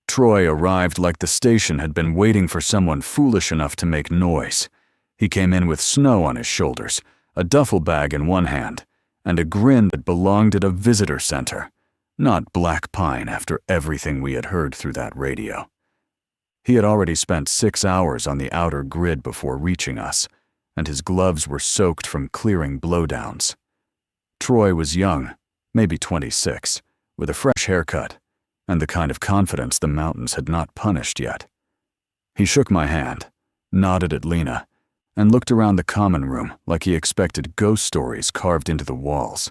[SPEAKER 1] Troy arrived like the station had been waiting for someone foolish enough to make noise. He came in with snow on his shoulders, a duffel bag in one hand, and a grin that belonged at a visitor center, not Blackpine after everything we had heard through that radio. He had already spent 6 hours on the outer grid before reaching us, and his gloves were soaked from clearing blowdowns. Troy was young, maybe 26, with a fresh haircut, and the kind of confidence the mountains had not punished yet. He shook my hand, nodded at Lena, and looked around the common room like he expected ghost stories carved into the walls.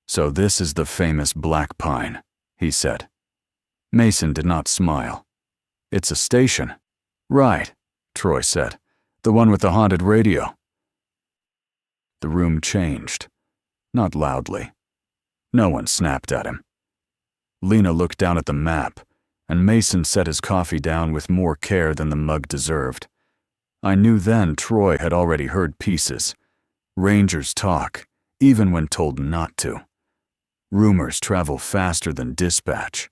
[SPEAKER 1] "So this is the famous Blackpine," he said. Mason did not smile. "It's a station." "Right," Troy said. "The one with the haunted radio." The room changed. Not loudly. No one snapped at him. Lena looked down at the map, and Mason set his coffee down with more care than the mug deserved. I knew then Troy had already heard pieces. Rangers talk, even when told not to. Rumors travel faster than dispatch,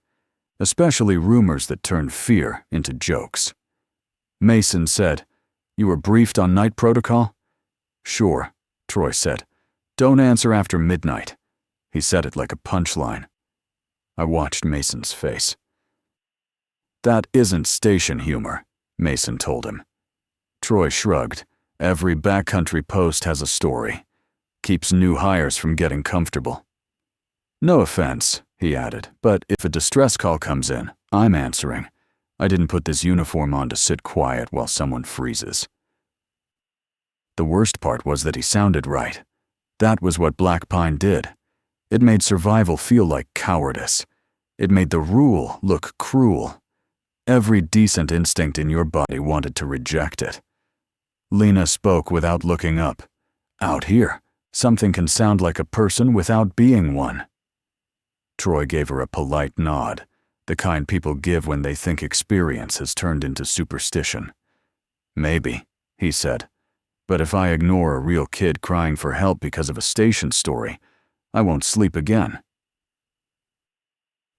[SPEAKER 1] especially rumors that turn fear into jokes. Mason said, "You were briefed on night protocol?" "Sure," Troy said. "Don't answer after midnight." He said it like a punchline. I watched Mason's face. "That isn't station humor," Mason told him. Troy shrugged. "Every backcountry post has a story. Keeps new hires from getting comfortable." "No offense," he added, "but if a distress call comes in, I'm answering. I didn't put this uniform on to sit quiet while someone freezes." The worst part was that he sounded right. That was what Blackpine did. It made survival feel like cowardice. It made the rule look cruel. Every decent instinct in your body wanted to reject it. Lena spoke without looking up. "Out here, something can sound like a person without being one." Troy gave her a polite nod, the kind people give when they think experience has turned into superstition. "Maybe," he said, "but if I ignore a real kid crying for help because of a station story, I won't sleep again."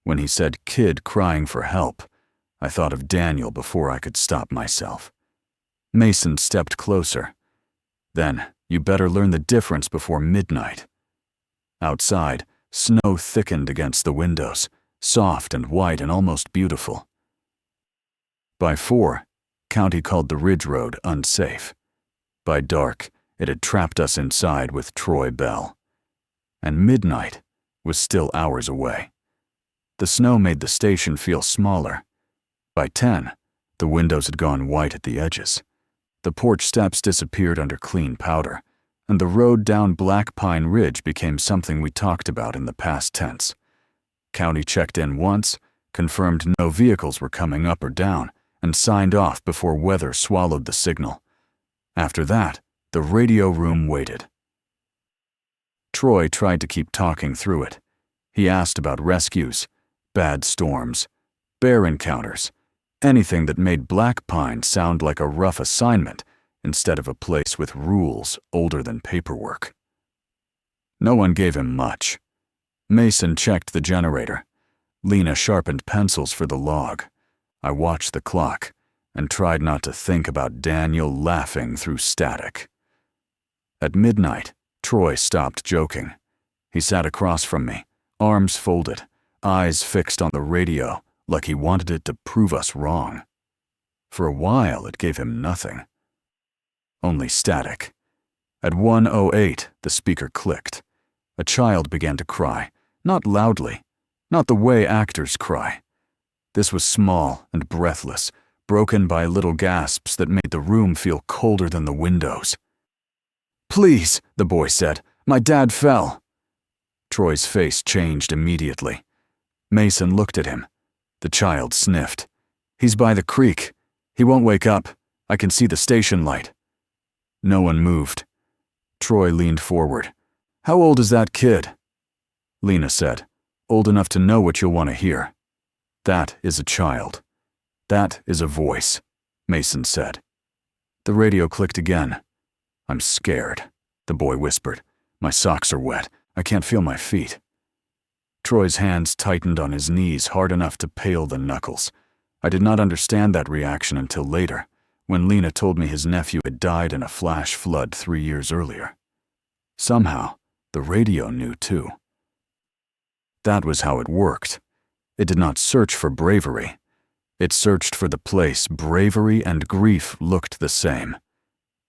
[SPEAKER 1] When he said kid crying for help, I thought of Daniel before I could stop myself. Mason stepped closer. "Then, you better learn the difference before midnight." Outside, snow thickened against the windows, soft and white and almost beautiful. By 4, County called the Ridge Road unsafe. By dark, it had trapped us inside with Troy Bell. And midnight was still hours away. The snow made the station feel smaller. By 10, the windows had gone white at the edges. The porch steps disappeared under clean powder, and the road down Blackpine Ridge became something we talked about in the past tense. County checked in once, confirmed no vehicles were coming up or down, and signed off before weather swallowed the signal. After that, the radio room waited. Troy tried to keep talking through it. He asked about rescues, bad storms, bear encounters, anything that made Blackpine sound like a rough assignment instead of a place with rules older than paperwork. No one gave him much. Mason checked the generator. Lena sharpened pencils for the log. I watched the clock and tried not to think about Daniel laughing through static. At midnight, Troy stopped joking. He sat across from me, arms folded, eyes fixed on the radio like he wanted it to prove us wrong. For a while, it gave him nothing. Only static. At 1:08, the speaker clicked. A child began to cry, not loudly, not the way actors cry. This was small and breathless, broken by little gasps that made the room feel colder than the windows. "Please," the boy said, "my dad fell." Troy's face changed immediately. Mason looked at him. The child sniffed. "He's by the creek. He won't wake up. I can see the station light." No one moved. Troy leaned forward. "How old is that kid?" Lena said, "Old enough to know what you'll want to hear." "That is a child. That is a voice," Mason said. The radio clicked again. "I'm scared," the boy whispered. "My socks are wet. I can't feel my feet." Troy's hands tightened on his knees hard enough to pale the knuckles. I did not understand that reaction until later, when Lena told me his nephew had died in a flash flood 3 years earlier. Somehow, the radio knew too. That was how it worked. It did not search for bravery. It searched for the place bravery and grief looked the same.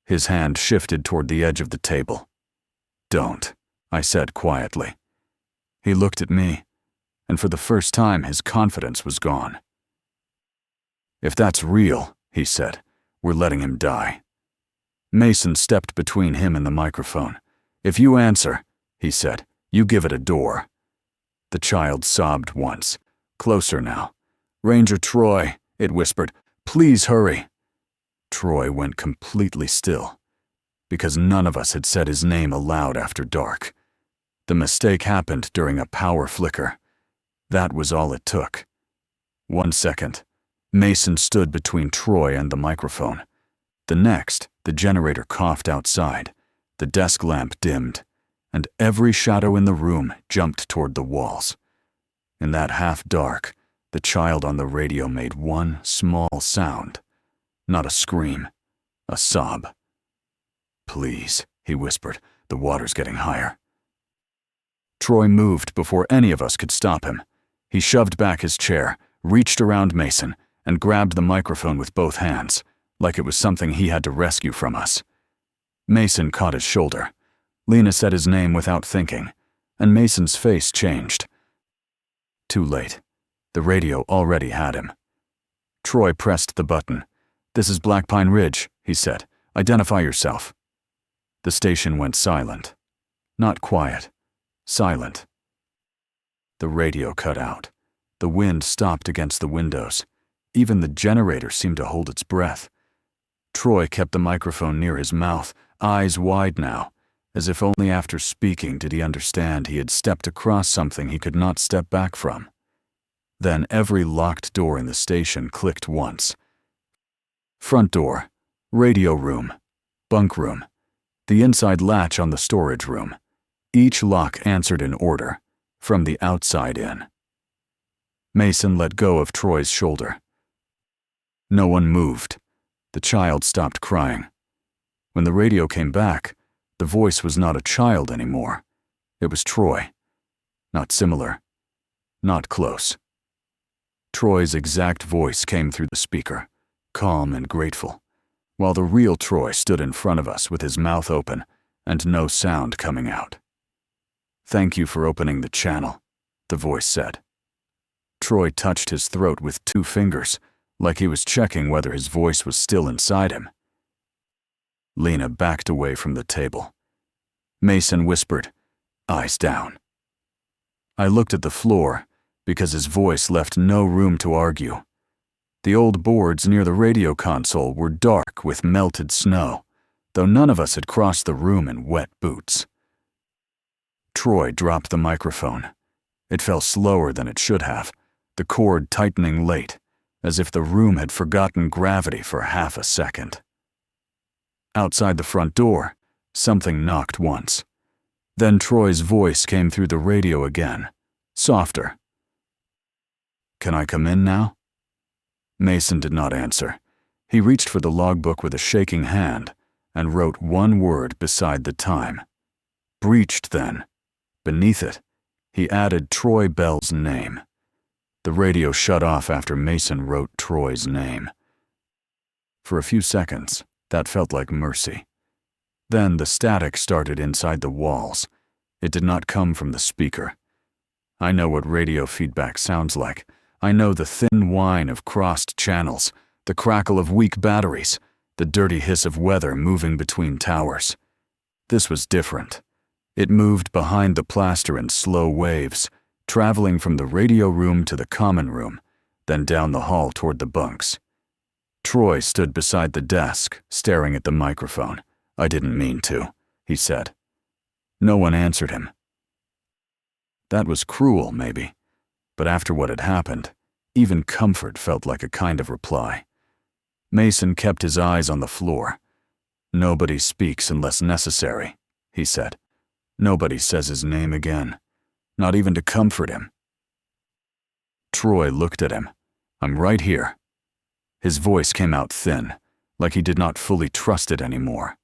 [SPEAKER 1] His hand shifted toward the edge of the table. "Don't," I said quietly. He looked at me, and for the first time his confidence was gone. "If that's real," he said, "we're letting him die." Mason stepped between him and the microphone. "If you answer," he said, "you give it a door." The child sobbed once. Closer now. "Ranger Troy," it whispered, "please hurry." Troy went completely still, because none of us had said his name aloud after dark. The mistake happened during a power flicker. That was all it took. 1 second. Mason stood between Troy and the microphone. The next, the generator coughed outside, the desk lamp dimmed, and every shadow in the room jumped toward the walls. In that half-dark, the child on the radio made one small sound. Not a scream, a sob. "Please," he whispered, "the water's getting higher." Troy moved before any of us could stop him. He shoved back his chair, reached around Mason, and grabbed the microphone with both hands, like it was something he had to rescue from us. Mason caught his shoulder. Lena said his name without thinking, and Mason's face changed. Too late. The radio already had him. Troy pressed the button. "This is Blackpine Ridge," he said. "Identify yourself." The station went silent. Not quiet. Silent. The radio cut out. The wind stopped against the windows. Even the generator seemed to hold its breath. Troy kept the microphone near his mouth, eyes wide now, as if only after speaking did he understand he had stepped across something he could not step back from. Then every locked door in the station clicked once. Front door, radio room, bunk room, the inside latch on the storage room. Each lock answered in order, from the outside in. Mason let go of Troy's shoulder. No one moved. The child stopped crying. When the radio came back, the voice was not a child anymore. It was Troy. Not similar. Not close. Troy's exact voice came through the speaker, calm and grateful, while the real Troy stood in front of us with his mouth open and no sound coming out. "Thank you for opening the channel," the voice said. Troy touched his throat with 2 fingers, like he was checking whether his voice was still inside him. Lena backed away from the table. Mason whispered, "Eyes down." I looked at the floor, because his voice left no room to argue. The old boards near the radio console were dark with melted snow, though none of us had crossed the room in wet boots. Troy dropped the microphone. It fell slower than it should have, the cord tightening late, as if the room had forgotten gravity for half a second. Outside the front door, something knocked once. Then Troy's voice came through the radio again, softer. "Can I come in now?" Mason did not answer. He reached for the logbook with a shaking hand, and wrote one word beside the time. Breached then. Beneath it, he added Troy Bell's name. The radio shut off after Mason wrote Troy's name. For a few seconds, that felt like mercy. Then the static started inside the walls. It did not come from the speaker. I know what radio feedback sounds like. I know the thin whine of crossed channels, the crackle of weak batteries, the dirty hiss of weather moving between towers. This was different. It moved behind the plaster in slow waves, traveling from the radio room to the common room, then down the hall toward the bunks. Troy stood beside the desk, staring at the microphone. "I didn't mean to," he said. No one answered him. That was cruel, maybe, but after what had happened, even comfort felt like a kind of reply. Mason kept his eyes on the floor. "Nobody speaks unless necessary," he said. "Nobody says his name again, not even to comfort him." Troy looked at him. "I'm right here." His voice came out thin, like he did not fully trust it anymore.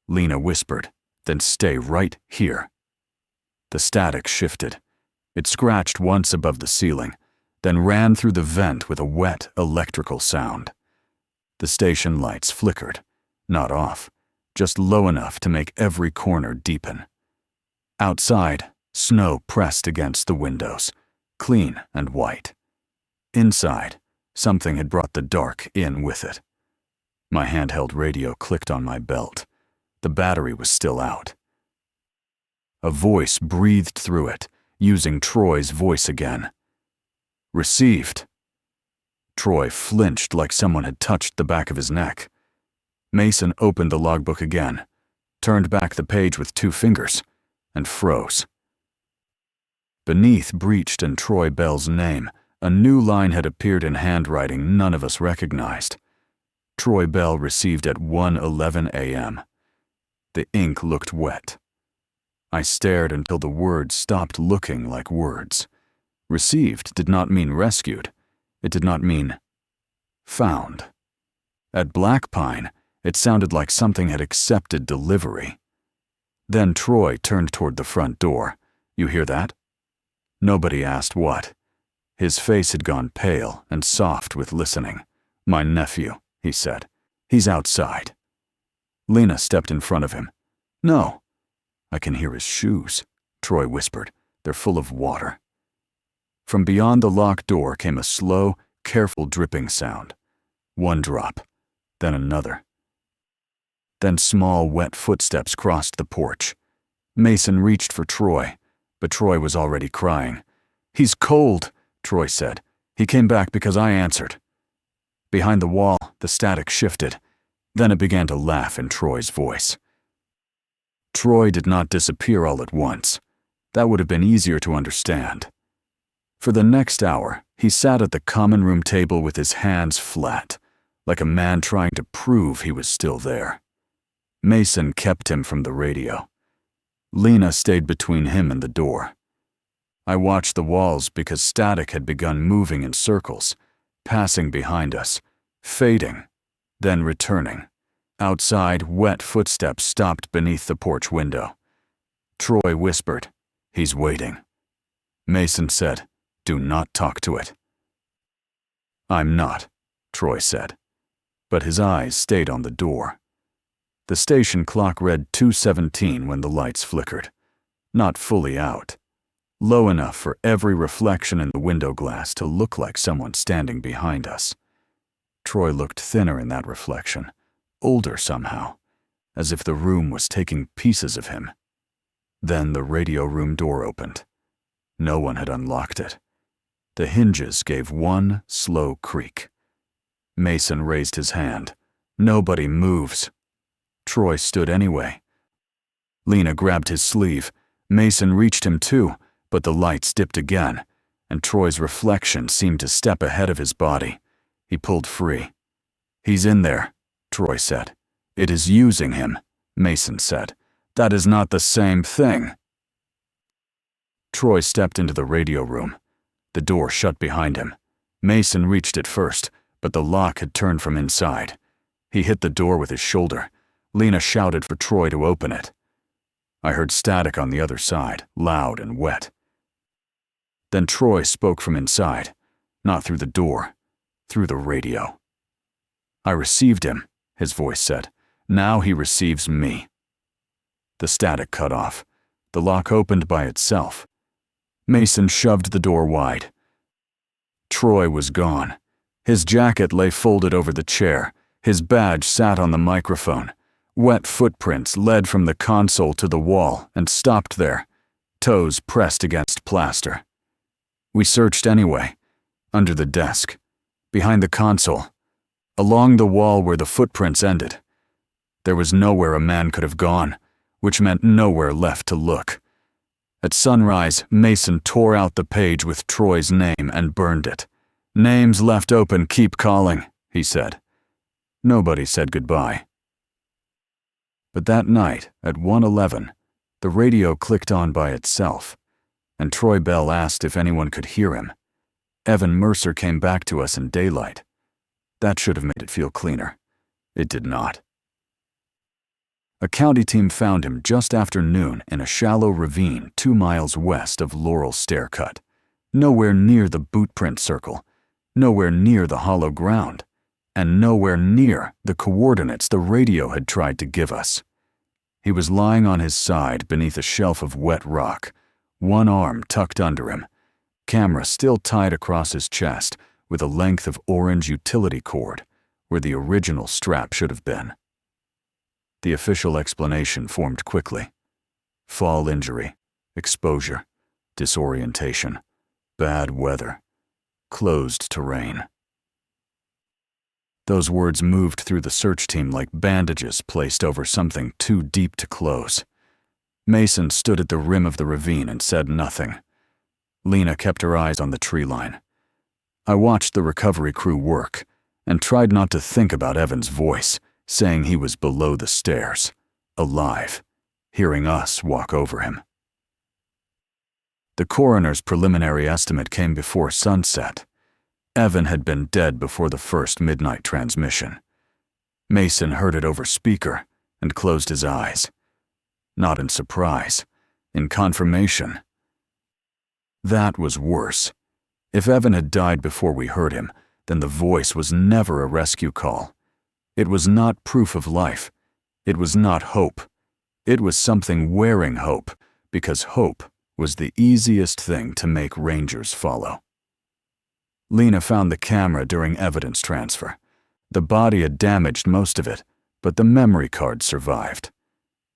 [SPEAKER 1] Lena whispered, "Then stay right here." The static shifted. It scratched once above the ceiling, then ran through the vent with a wet, electrical sound. The station lights flickered, not off, just low enough to make every corner deepen. Outside, snow pressed against the windows, clean and white. Inside, something had brought the dark in with it. My handheld radio clicked on my belt. The battery was still out. A voice breathed through it, using Troy's voice again. "Received." Troy flinched like someone had touched the back of his neck. Mason opened the logbook again, turned back the page with 2 fingers, and froze. Beneath Breached and Troy Bell's name, a new line had appeared in handwriting none of us recognized. Troy Bell received at 1:11 a.m. The ink looked wet. I stared until the words stopped looking like words. Received did not mean rescued. It did not mean found. At Blackpine, it sounded like something had accepted delivery. Then Troy turned toward the front door. "You hear that?" Nobody asked what. His face had gone pale and soft with listening. "My nephew," he said. "He's outside." Lena stepped in front of him. "No." "I can hear his shoes," Troy whispered. "They're full of water." From beyond the locked door came a slow, careful dripping sound. One drop, then another. Then small, wet footsteps crossed the porch. Mason reached for Troy, but Troy was already crying. "He's cold," Troy said. "He came back because I answered." Behind the wall, the static shifted. Then it began to laugh in Troy's voice. Troy did not disappear all at once. That would have been easier to understand. For the next hour, he sat at the common room table with his hands flat, like a man trying to prove he was still there. Mason kept him from the radio. Lena stayed between him and the door. I watched the walls because static had begun moving in circles, passing behind us, fading, then returning. Outside, wet footsteps stopped beneath the porch window. Troy whispered, "He's waiting." Mason said, "Do not talk to it." "I'm not," Troy said, but his eyes stayed on the door. The station clock read 2:17 when the lights flickered. Not fully out. Low enough for every reflection in the window glass to look like someone standing behind us. Troy looked thinner in that reflection, older somehow, as if the room was taking pieces of him. Then the radio room door opened. No one had unlocked it. The hinges gave one slow creak. Mason raised his hand. "Nobody moves." Troy stood anyway. Lena grabbed his sleeve. Mason reached him too, but the lights dipped again, and Troy's reflection seemed to step ahead of his body. He pulled free. "He's in there," Troy said. "It is using him," Mason said. "That is not the same thing." Troy stepped into the radio room. The door shut behind him. Mason reached it first, but the lock had turned from inside. He hit the door with his shoulder. Lena shouted for Troy to open it. I heard static on the other side, loud and wet. Then Troy spoke from inside, not through the door, through the radio. I received him, his voice said. Now he receives me. The static cut off. The lock opened by itself. Mason shoved the door wide. Troy was gone. His jacket lay folded over the chair. His badge sat on the microphone. Wet footprints led from the console to the wall and stopped there, toes pressed against plaster. We searched anyway, under the desk, behind the console, along the wall where the footprints ended. There was nowhere a man could have gone, which meant nowhere left to look. At sunrise, Mason tore out the page with Troy's name and burned it. "Names left open keep calling," he said. Nobody said goodbye. But that night, at 1:11, the radio clicked on by itself, and Troy Bell asked if anyone could hear him. Evan Mercer came back to us in daylight. That should have made it feel cleaner. It did not. A county team found him just after noon in a shallow ravine 2 miles west of Laurel Stair Cut, nowhere near the bootprint circle, nowhere near the hollow ground, and nowhere near the coordinates the radio had tried to give us. He was lying on his side beneath a shelf of wet rock, one arm tucked under him, camera still tied across his chest with a length of orange utility cord where the original strap should have been. The official explanation formed quickly. Fall injury, exposure, disorientation, bad weather, closed terrain. Those words moved through the search team like bandages placed over something too deep to close. Mason stood at the rim of the ravine and said nothing. Lena kept her eyes on the tree line. I watched the recovery crew work and tried not to think about Evan's voice, saying he was below the stairs, alive, hearing us walk over him. The coroner's preliminary estimate came before sunset. Evan had been dead before the first midnight transmission. Mason heard it over speaker and closed his eyes. Not in surprise, in confirmation. That was worse. If Evan had died before we heard him, then the voice was never a rescue call. It was not proof of life. It was not hope. It was something wearing hope, because hope was the easiest thing to make rangers follow. Lena found the camera during evidence transfer. The body had damaged most of it, but the memory card survived.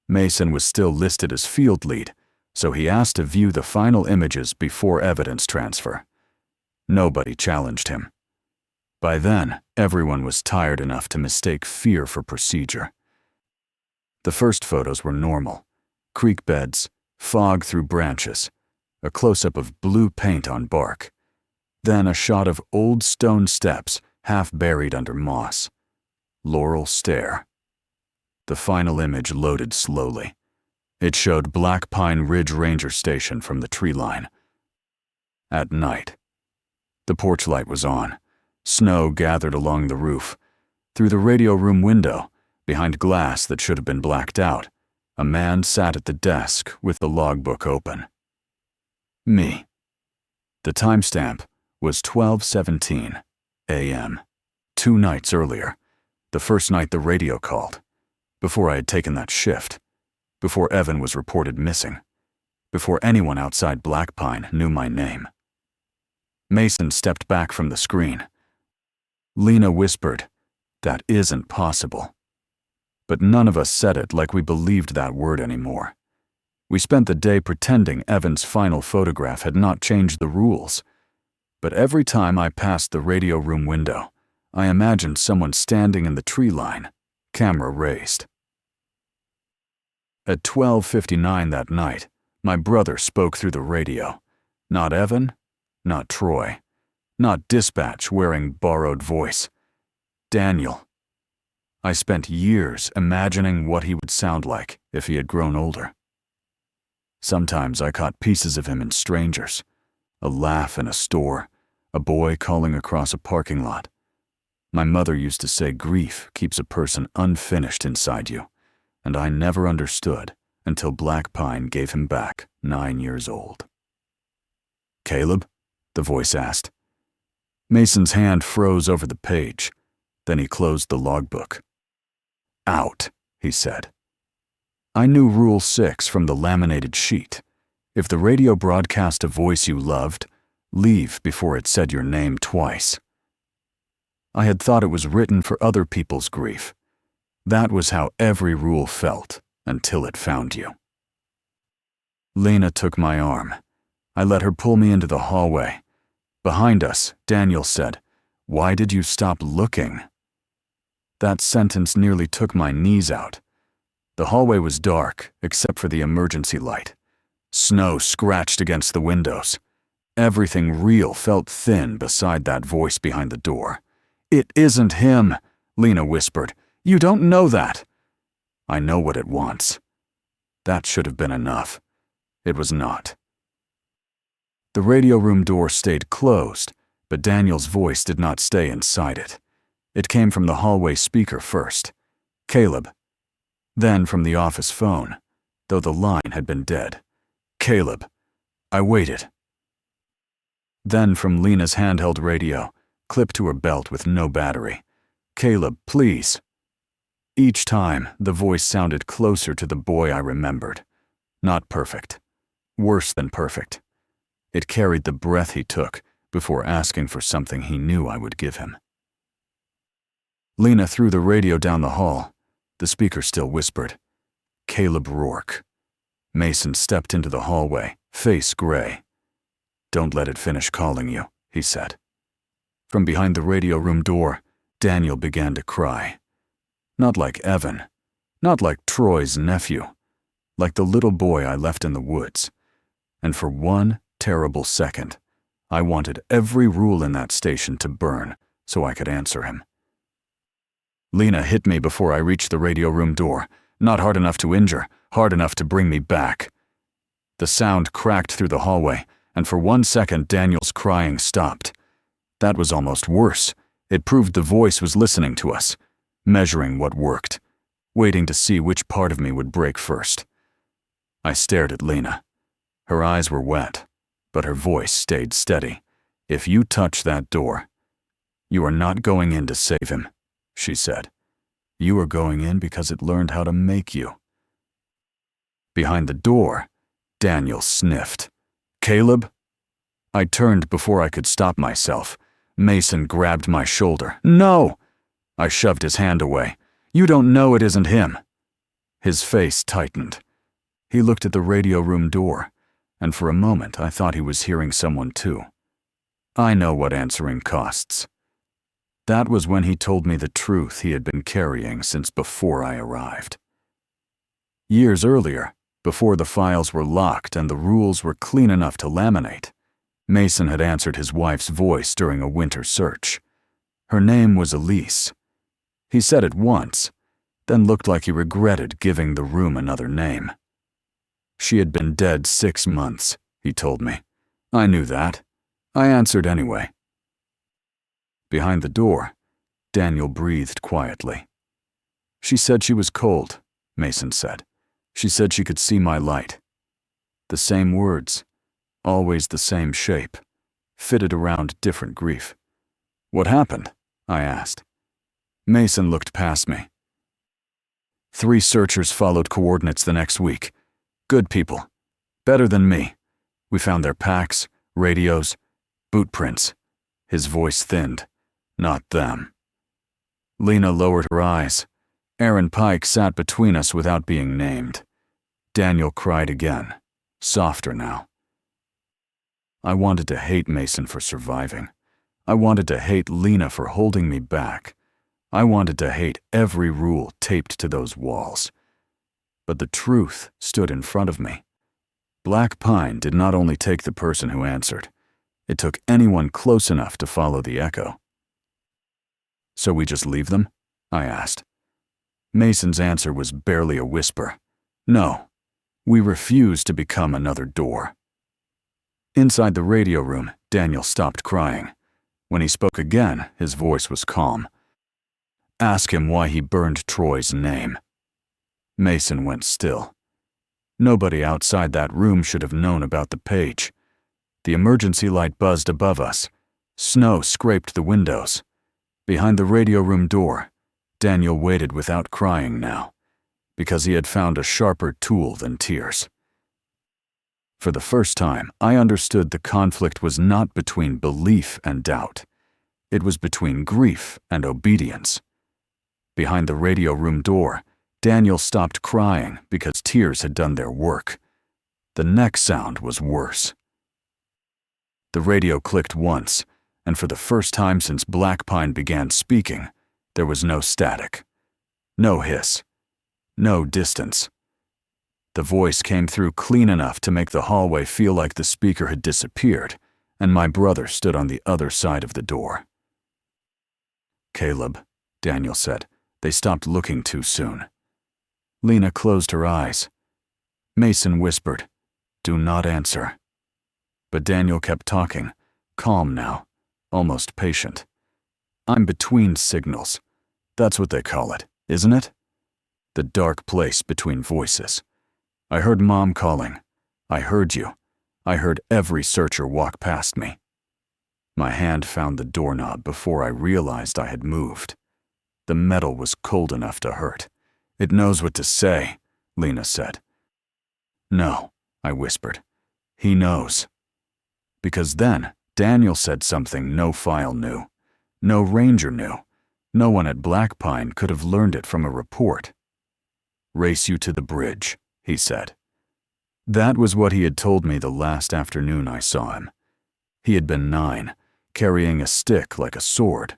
[SPEAKER 1] Mason was still listed as field lead, so he asked to view the final images before evidence transfer. Nobody challenged him. By then, everyone was tired enough to mistake fear for procedure. The first photos were normal. Creek beds, fog through branches, a close-up of blue paint on bark. Then a shot of old stone steps half buried under moss. Laurel Stair. The final image loaded slowly. It showed Blackpine Ridge Ranger Station from the tree line. At night. The porch light was on. Snow gathered along the roof. Through the radio room window, behind glass that should have been blacked out, a man sat at the desk with the logbook open. Me. The timestamp was 12:17 a.m., 2 nights earlier, the first night the radio called, before I had taken that shift, before Evan was reported missing, before anyone outside Blackpine knew my name. Mason stepped back from the screen. Lena whispered, "That isn't possible." But none of us said it like we believed that word anymore. We spent the day pretending Evan's final photograph had not changed the rules. But every time I passed the radio room window, I imagined someone standing in the tree line, camera raised. At 12:59 that night, my brother spoke through the radio. Not Evan, not Troy, not dispatch wearing borrowed voice. Daniel. I spent years imagining what he would sound like if he had grown older. Sometimes I caught pieces of him in strangers. A laugh in a store, a boy calling across a parking lot. My mother used to say grief keeps a person unfinished inside you, and I never understood until Blackpine gave him back 9 years old. "Caleb?" the voice asked. Mason's hand froze over the page. Then he closed the logbook. "Out," he said. I knew Rule 6 from the laminated sheet. If the radio broadcast a voice you loved, leave before it said your name twice. I had thought it was written for other people's grief. That was how every rule felt until it found you. Lena took my arm. I let her pull me into the hallway. Behind us, Daniel said, "Why did you stop looking?" That sentence nearly took my knees out. The hallway was dark, except for the emergency light. Snow scratched against the windows. Everything real felt thin beside that voice behind the door. "It isn't him," Lena whispered. "You don't know that." I know what it wants. That should have been enough. It was not. The radio room door stayed closed, but Daniel's voice did not stay inside it. It came from the hallway speaker first. "Caleb." Then from the office phone, though the line had been dead. "Caleb." I waited. Then from Lena's handheld radio, clipped to her belt with no battery. "Caleb, please." Each time, the voice sounded closer to the boy I remembered. Not perfect. Worse than perfect. It carried the breath he took before asking for something he knew I would give him. Lena threw the radio down the hall. The speaker still whispered, "Caleb Rourke." Mason stepped into the hallway, face gray. "Don't let it finish calling you," he said. From behind the radio room door, Daniel began to cry. Not like Evan, not like Troy's nephew, like the little boy I left in the woods. And for one terrible second, I wanted every rule in that station to burn so I could answer him. Lena hit me before I reached the radio room door, not hard enough to injure, hard enough to bring me back. The sound cracked through the hallway, and for 1 second Daniel's crying stopped. That was almost worse. It proved the voice was listening to us, measuring what worked, waiting to see which part of me would break first. I stared at Lena. Her eyes were wet, but her voice stayed steady. "If you touch that door, you are not going in to save him," she said. "You are going in because it learned how to make you." Behind the door, Daniel sniffed. "Caleb?" I turned before I could stop myself. Mason grabbed my shoulder. "No!" I shoved his hand away. "You don't know it isn't him." His face tightened. He looked at the radio room door, and for a moment I thought he was hearing someone too. I know what answering costs. That was when he told me the truth he had been carrying since before I arrived. Years earlier, before the files were locked and the rules were clean enough to laminate, Mason had answered his wife's voice during a winter search. Her name was Elise. He said it once, then looked like he regretted giving the room another name. She had been dead 6 months, he told me. I knew that. I answered anyway. Behind the door, Daniel breathed quietly. "She said she was cold," Mason said. "She said she could see my light." The same words, always the same shape, fitted around different grief. "What happened?" I asked. Mason looked past me. 3 searchers followed coordinates the next week. Good people. Better than me. We found their packs, radios, boot prints. His voice thinned. Not them. Lena lowered her eyes. Aaron Pike sat between us without being named. Daniel cried again, softer now. I wanted to hate Mason for surviving. I wanted to hate Lena for holding me back. I wanted to hate every rule taped to those walls. But the truth stood in front of me. Blackpine did not only take the person who answered. It took anyone close enough to follow the echo. "So we just leave them?" I asked. Mason's answer was barely a whisper. "No, we refuse to become another door." Inside the radio room, Daniel stopped crying. When he spoke again, his voice was calm. "Ask him why he burned Troy's name." Mason went still. Nobody outside that room should have known about the page. The emergency light buzzed above us. Snow scraped the windows. Behind the radio room door, Daniel waited without crying now, because he had found a sharper tool than tears. For the first time, I understood the conflict was not between belief and doubt. It was between grief and obedience. Behind the radio room door, Daniel stopped crying because tears had done their work. The next sound was worse. The radio clicked once, and for the first time since Blackpine began speaking, there was no static, no hiss, no distance. The voice came through clean enough to make the hallway feel like the speaker had disappeared, and my brother stood on the other side of the door. "Caleb," Daniel said, "they stopped looking too soon." Lena closed her eyes. Mason whispered, "Do not answer." But Daniel kept talking, calm now, almost patient. "I'm between signals. That's what they call it, isn't it? The dark place between voices. I heard Mom calling. I heard you. I heard every searcher walk past me." My hand found the doorknob before I realized I had moved. The metal was cold enough to hurt. "It knows what to say," Lena said. "No," I whispered. "He knows." Because then, Daniel said something no file knew. No ranger knew. No one at Blackpine could have learned it from a report. "Race you to the bridge," he said. That was what he had told me the last afternoon I saw him. He had been 9, carrying a stick like a sword,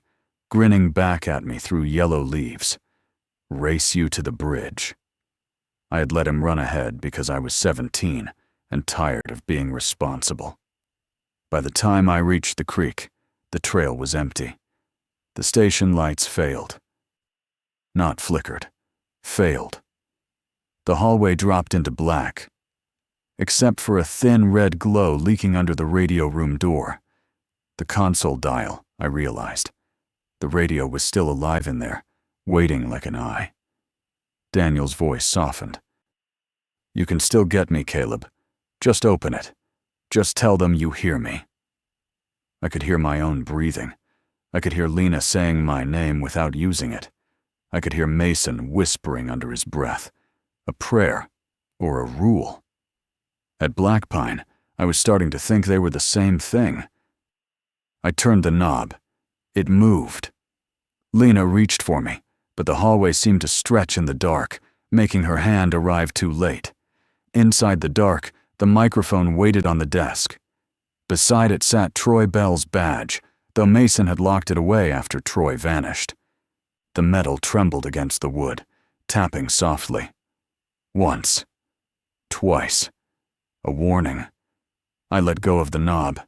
[SPEAKER 1] grinning back at me through yellow leaves. "Race you to the bridge." I had let him run ahead because I was 17 and tired of being responsible. By the time I reached the creek, the trail was empty. The station lights failed. Not flickered. Failed. The hallway dropped into black, except for a thin red glow leaking under the radio room door. The console dial, I realized. The radio was still alive in there, waiting like an eye. Daniel's voice softened. "You can still get me, Caleb. Just open it. Just tell them you hear me." I could hear my own breathing. I could hear Lena saying my name without using it. I could hear Mason whispering under his breath. A prayer, or a rule. At Blackpine, I was starting to think they were the same thing. I turned the knob. It moved. Lena reached for me, but the hallway seemed to stretch in the dark, making her hand arrive too late. Inside the dark, the microphone waited on the desk. Beside it sat Troy Bell's badge, though Mason had locked it away after Troy vanished. The metal trembled against the wood, tapping softly. Once. Twice. A warning. I let go of the knob.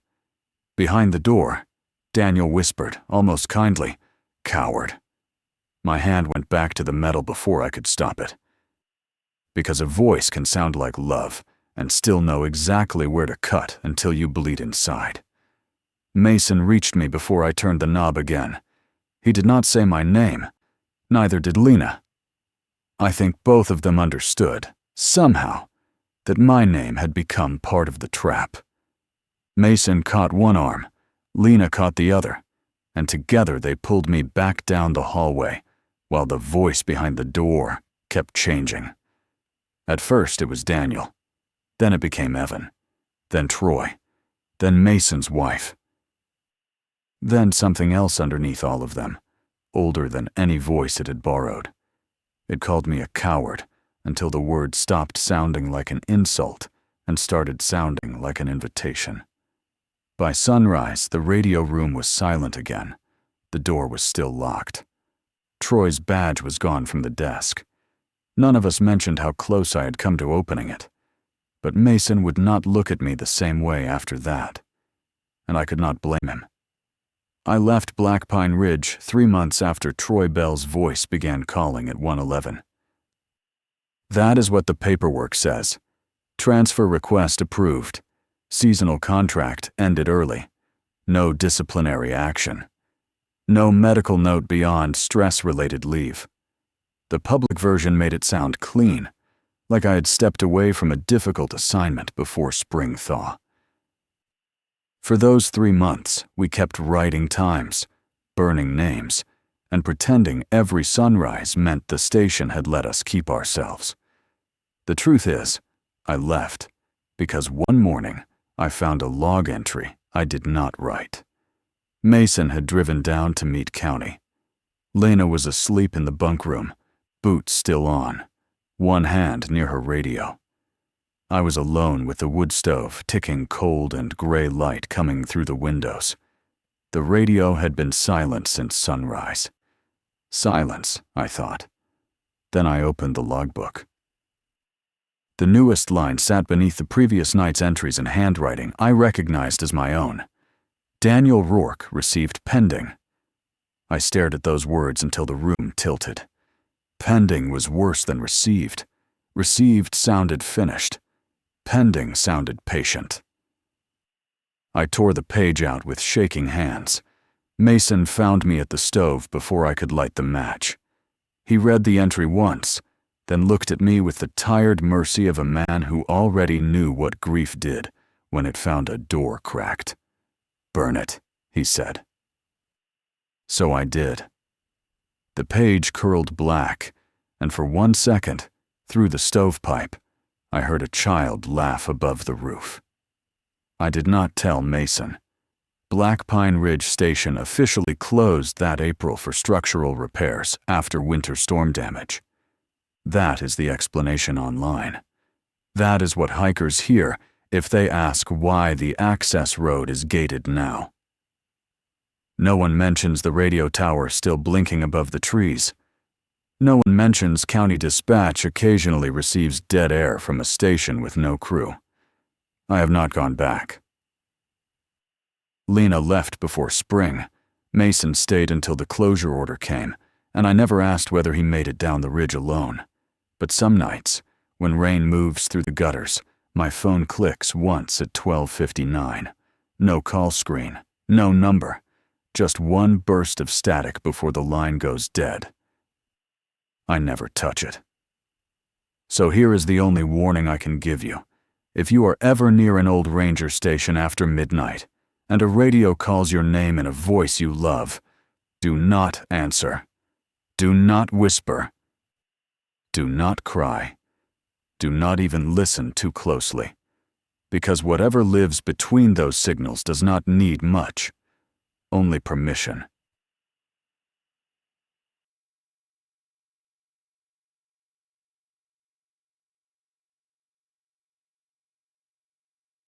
[SPEAKER 1] Behind the door, Daniel whispered, almost kindly, "Coward." My hand went back to the metal before I could stop it. Because a voice can sound like love and still know exactly where to cut until you bleed inside. Mason reached me before I turned the knob again. He did not say my name. Neither did Lena. I think both of them understood, somehow, that my name had become part of the trap. Mason caught one arm, Lena caught the other, and together they pulled me back down the hallway, while the voice behind the door kept changing. At first it was Daniel. Then it became Evan. Then Troy. Then Mason's wife. Then something else underneath all of them, older than any voice it had borrowed. It called me a coward until the word stopped sounding like an insult and started sounding like an invitation. By sunrise, the radio room was silent again. The door was still locked. Troy's badge was gone from the desk. None of us mentioned how close I had come to opening it. But Mason would not look at me the same way after that. And I could not blame him. I left Blackpine Ridge 3 months after Troy Bell's voice began calling at 111. That is what the paperwork says. Transfer request approved. Seasonal contract ended early. No disciplinary action. No medical note beyond stress-related leave. The public version made it sound clean, like I had stepped away from a difficult assignment before spring thaw. For those 3 months, we kept writing times, burning names, and pretending every sunrise meant the station had let us keep ourselves. The truth is, I left because one morning I found a log entry I did not write. Mason had driven down to meet County. Lena was asleep in the bunk room, boots still on, one hand near her radio. I was alone with the wood stove ticking cold and gray light coming through the windows. The radio had been silent since sunrise. Silence, I thought. Then I opened the logbook. The newest line sat beneath the previous night's entries in handwriting I recognized as my own. Daniel Rourke received pending. I stared at those words until the room tilted. Pending was worse than received. Received sounded finished. Pending sounded patient. I tore the page out with shaking hands. Mason found me at the stove before I could light the match. He read the entry once, then looked at me with the tired mercy of a man who already knew what grief did when it found a door cracked. "Burn it," he said. So I did. The page curled black, and for 1 second, through the stovepipe, I heard a child laugh above the roof. I did not tell Mason. Blackpine Ridge Station officially closed that April for structural repairs after winter storm damage. That is the explanation online. That is what hikers hear if they ask why the access road is gated now. No one mentions the radio tower still blinking above the trees. No one mentions County Dispatch occasionally receives dead air from a station with no crew. I have not gone back. Lena left before spring. Mason stayed until the closure order came, and I never asked whether he made it down the ridge alone. But some nights, when rain moves through the gutters, my phone clicks once at 12:59. No call screen, no number, just one burst of static before the line goes dead. I never touch it. So here is the only warning I can give you. If you are ever near an old ranger station after midnight, and a radio calls your name in a voice you love, do not answer. Do not whisper. Do not cry. Do not even listen too closely. Because whatever lives between those signals does not need much. Only permission.